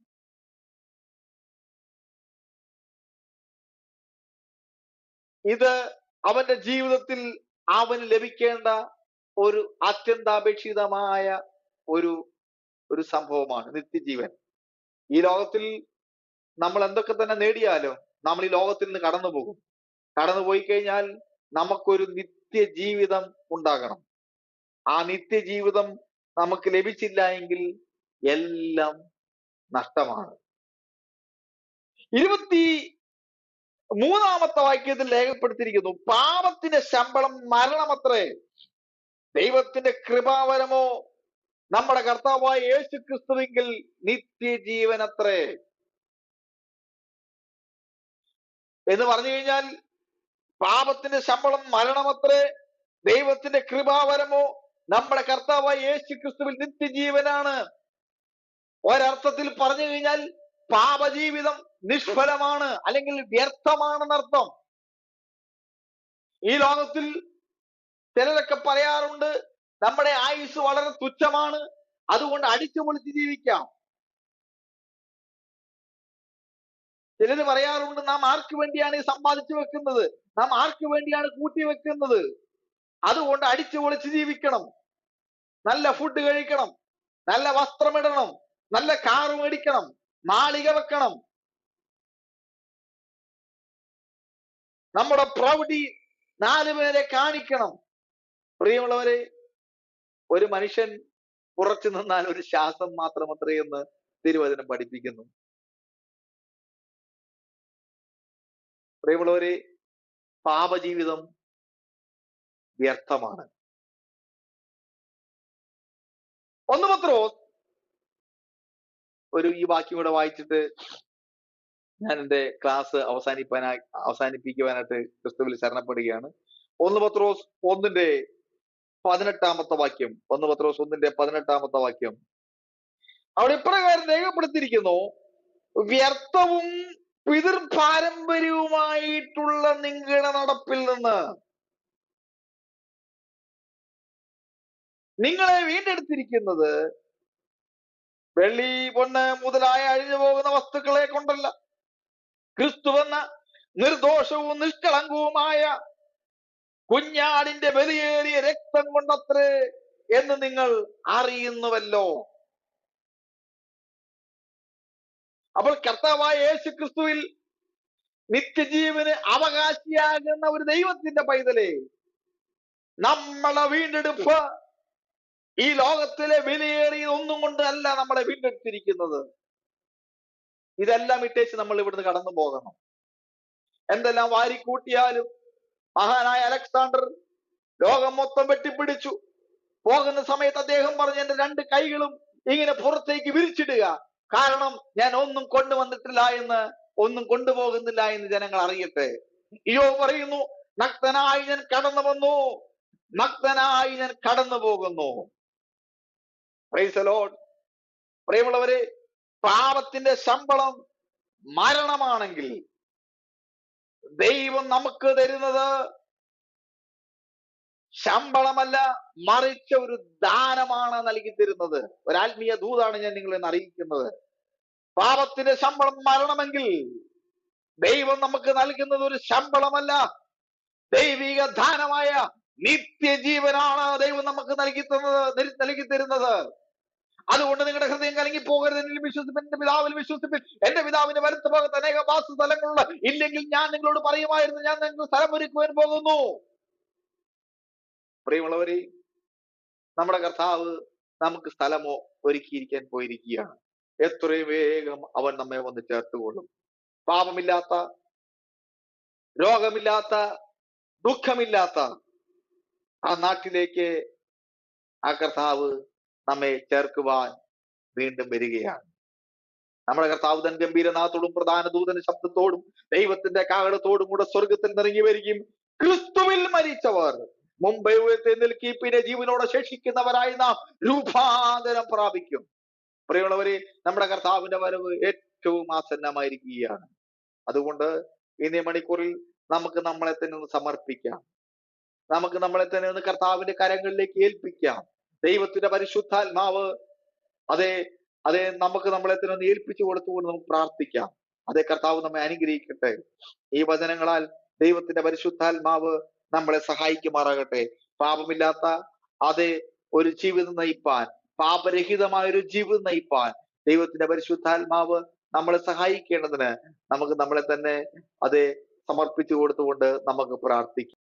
ഇത് അവന്റെ ജീവിതത്തിൽ അവന് ലഭിക്കേണ്ട ഒരു അത്യന്താപേക്ഷിതമായ ഒരു ഒരു സംഭവമാണ് നിത്യജീവൻ. ഈ ലോകത്തിൽ നമ്മൾ എന്തൊക്കെ തന്നെ നേടിയാലും നമ്മൾ ഈ ലോകത്തിൽ നിന്ന് കടന്നു പോകും. കടന്നുപോയി കഴിഞ്ഞാൽ നമുക്കൊരു നിത്യജീവിതം ഉണ്ടാകണം. ആ നിത്യജീവിതം നമുക്ക് ലഭിച്ചില്ല എങ്കിൽ എല്ലാം നഷ്ടമാണ്. 23-ാമത്തെ വാക്യത്തിൽ രേഖപ്പെടുത്തിയിരിക്കുന്നു, പാപത്തിന്റെ ശമ്പളം മരണമത്രേ, ദൈവത്തിന്റെ കൃപാവരമോ നമ്മുടെ കർത്താവായ യേശു ക്രിസ്തുവിങ്കിൽ നിത്യജീവനത്രേ. എന്ന് പറഞ്ഞു കഴിഞ്ഞാൽ പാപത്തിന്റെ ശമ്പളം മരണമത്രേ, ദൈവത്തിന്റെ കൃപാവരമോ നമ്മുടെ കർത്താവായ യേശു ക്രിസ്തുവിൽ നിത്യജീവനാണ്. ഒരർത്ഥത്തിൽ പറഞ്ഞു കഴിഞ്ഞാൽ പാപജീവിതം നിഷ്ഫലമാണ്, അല്ലെങ്കിൽ വ്യർത്ഥമാണെന്നർത്ഥം. ഈ ലോകത്തിൽ ചിലരൊക്കെ പറയാറുണ്ട്, നമ്മുടെ ആയുസ് വളരെ തുച്ഛമാണ്, അതുകൊണ്ട് അടിച്ചു പൊളിച്ച് ജീവിക്കാം. ചിലര് പറയാറുണ്ട്, നാം ആർക്ക് വേണ്ടിയാണ് സമ്പാദിച്ചു വെക്കുന്നത്, നാം ആർക്ക് വേണ്ടിയാണ് കൂട്ടി വെക്കുന്നത്, അതുകൊണ്ട് അടിച്ചു പൊളിച്ച് ജീവിക്കണം, നല്ല ഫുഡ് കഴിക്കണം, നല്ല വസ്ത്രമിടണം, നല്ല കാറ് മേടിക്കണം, മാളിക വെക്കണം, നമ്മുടെ പ്രൗഢി 4 പേരെ കാണിക്കണം. പ്രിയമുള്ളവരെ, ഒരു മനുഷ്യൻ ഉറച്ചു നിന്നാൽ ഒരു ശ്വാസം മാത്രമത്രേ എന്ന് തിരുവചനം പഠിപ്പിക്കുന്നു. പ്രിയമുള്ളവരെ, പാപജീവിതം വ്യർത്ഥമാണ്. 1 പത്രോസ് ഈ വാക്യം കൂടെ വായിച്ചിട്ട് ഞാൻ എന്റെ ക്ലാസ് അവസാനിപ്പിക്കുവാനായിട്ട് ക്രിസ്തുവിൽ ശരണപ്പെടുകയാണ്. 1 പത്രോസ് 1:18 വാക്യം. 1 പത്രോസ് 1:18 വാക്യം. അവിടെ ഇപ്രകാരം രേഖപ്പെടുത്തിയിരിക്കുന്നു: വ്യർത്ഥവും പിതൃപാരമ്പര്യവുമായിട്ടുള്ള നിങ്ങളുടെ നടപ്പിൽ നിന്ന് നിങ്ങളെ വീണ്ടെടുത്തിരിക്കുന്നത് വെള്ളി, പൊന്ന് മുതലായ അഴിഞ്ഞു പോകുന്ന വസ്തുക്കളെ കൊണ്ടല്ല, ക്രിസ്തുവെന്ന നിർദോഷവും നിഷ്കളങ്കവുമായ കുഞ്ഞാടിന്റെ ബലിയേറിയ രക്തം കൊണ്ടത്രേ എന്ന് നിങ്ങൾ അറിയുന്നുവല്ലോ. അപ്പോൾ കർത്താവായ യേശു ക്രിസ്തുവിൽ നിത്യജീവന് അവകാശിയാകുന്ന ഒരു ദൈവത്തിന്റെ പൈതലെ, നമ്മളെ വീണ്ടെടുപ്പ് ഈ ലോകത്തിലെ വിലയേറിയ ഒന്നും കൊണ്ട് അല്ല നമ്മളെ വീണ്ടെടുത്തിരിക്കുന്നത്. ഇതെല്ലാം ഇട്ടേച്ച് നമ്മൾ ഇവിടുന്ന് കടന്നു പോകണം. എന്തെല്ലാം വാരിക്കൂട്ടിയാലും മഹാനായ അലക്സാണ്ടർ ലോകം മൊത്തം വെട്ടിപ്പിടിച്ചു പോകുന്ന സമയത്ത് അദ്ദേഹം പറഞ്ഞു, എന്റെ 2 കൈകളും ഇങ്ങനെ പുറത്തേക്ക് വിരിച്ചിടുക, കാരണം ഞാൻ ഒന്നും കൊണ്ടുവന്നിട്ടില്ല എന്ന്, ഒന്നും കൊണ്ടുപോകുന്നില്ല എന്ന് ജനങ്ങൾ അറിയട്ടെ. ഇയ്യോബ് പറയുന്നു, നഗ്നനായി ഞാൻ കടന്നു വന്നു, നഗ്നനായി ഞാൻ കടന്നു പോകുന്നു. Price the Lord. പ്രിയമുള്ളവരെ, പാപത്തിന്റെ ശമ്പളം മരണമാണെങ്കിൽ ദൈവം നമുക്ക് തരുന്നത് ശമ്പളമല്ല, മറിച്ച ഒരു ദാനമാണ് നൽകി തരുന്നത്. ഒരു ആത്മീയ ദൂതാണ് ഞാൻ നിങ്ങളെ അറിയിക്കുന്നത്. പാപത്തിന്റെ ശമ്പളം മരണമെങ്കിൽ ദൈവം നമുക്ക് നൽകുന്നത് ഒരു ശമ്പളമല്ല, ദൈവിക ദാനമായ നിത്യജീവനാണ് ദൈവം നമുക്ക് നൽകി തരുന്നത്. അതുകൊണ്ട് നിങ്ങളുടെ ഹൃദയം കലങ്ങി പോകരുത്. എന്നിൽ വിശ്വസിപ്പിൻ, എന്റെ പിതാവിൽ വിശ്വസിപ്പിൻ. എന്റെ പിതാവിന്റെ വലത്ത് ഭാഗത്ത് അനേക വാസസ്ഥലങ്ങളുള്ള, ഇല്ലെങ്കിൽ ഞാൻ നിങ്ങളോട് പറയുമായിരുന്നു, ഞാൻ നിങ്ങൾക്ക് സ്ഥലമൊരുക്കുവാൻ പോകുന്നു. പ്രിയമുള്ളവരെ, നമ്മുടെ കർത്താവ് നമുക്ക് സ്ഥലമോ ഒരുക്കിയിരിക്കാൻ പോയിരിക്കുകയാണ്. എത്രയും വേഗം അവൻ നമ്മെ വന്ന് ചേർത്തുകൊള്ളും. പാപമില്ലാത്ത, രോഗമില്ലാത്ത, ദുഃഖമില്ലാത്ത ആ നാട്ടിലേക്ക് ആ കർത്താവ് നമ്മെ ചേർക്കുവാൻ വീണ്ടും വരികയാണ്. നമ്മുടെ കർത്താവ് തൻ ഗംഭീരനാഥത്തോടും പ്രധാന ദൂതന ശബ്ദത്തോടും ദൈവത്തിന്റെ കാഹളത്തോടും കൂടെ സ്വർഗത്തിൽ നിറങ്ങി വരികയും ക്രിസ്തുവിൽ മരിച്ചവർ മുമ്പേ ഉയർത്തെഴുന്നേൽക്കി പിന്നെ ജീവനോടെ ശേഷിക്കുന്നവരായി നാം രൂപാന്തരം പ്രാപിക്കും. പ്രിയമുള്ളവരെ, നമ്മുടെ കർത്താവിന്റെ വരവ് ഏറ്റവും ആസന്നമായിരിക്കുകയാണ്. അതുകൊണ്ട് ഇന്നേ മണിക്കൂറിൽ നമുക്ക് നമ്മളെ തന്നെ ഒന്ന് സമർപ്പിക്കാം. നമുക്ക് നമ്മളെ തന്നെ ഒന്ന് കർത്താവിന്റെ കരങ്ങളിലേക്ക് ഏൽപ്പിക്കാം. ദൈവത്തിന്റെ പരിശുദ്ധാത്മാവ് അതെ നമുക്ക് നമ്മളെ തന്നെ ഒന്ന് ഏൽപ്പിച്ചു കൊടുത്തുകൊണ്ട് നമുക്ക് പ്രാർത്ഥിക്കാം. കർത്താവ് നമ്മെ അനുഗ്രഹിക്കട്ടെ. ഈ വചനങ്ങളാൽ ദൈവത്തിന്റെ പരിശുദ്ധാത്മാവ് നമ്മളെ സഹായിക്കുമാറാകട്ടെ. പാപമില്ലാത്ത ഒരു ജീവിതം നയിപ്പാൻ, പാപരഹിതമായ ഒരു ജീവിതം നയിപ്പാൻ ദൈവത്തിന്റെ പരിശുദ്ധാത്മാവ് നമ്മളെ സഹായിക്കേണ്ടതിന് നമുക്ക് നമ്മളെ തന്നെ സമർപ്പിച്ചു കൊടുത്തുകൊണ്ട് നമുക്ക് പ്രാർത്ഥിക്കാം.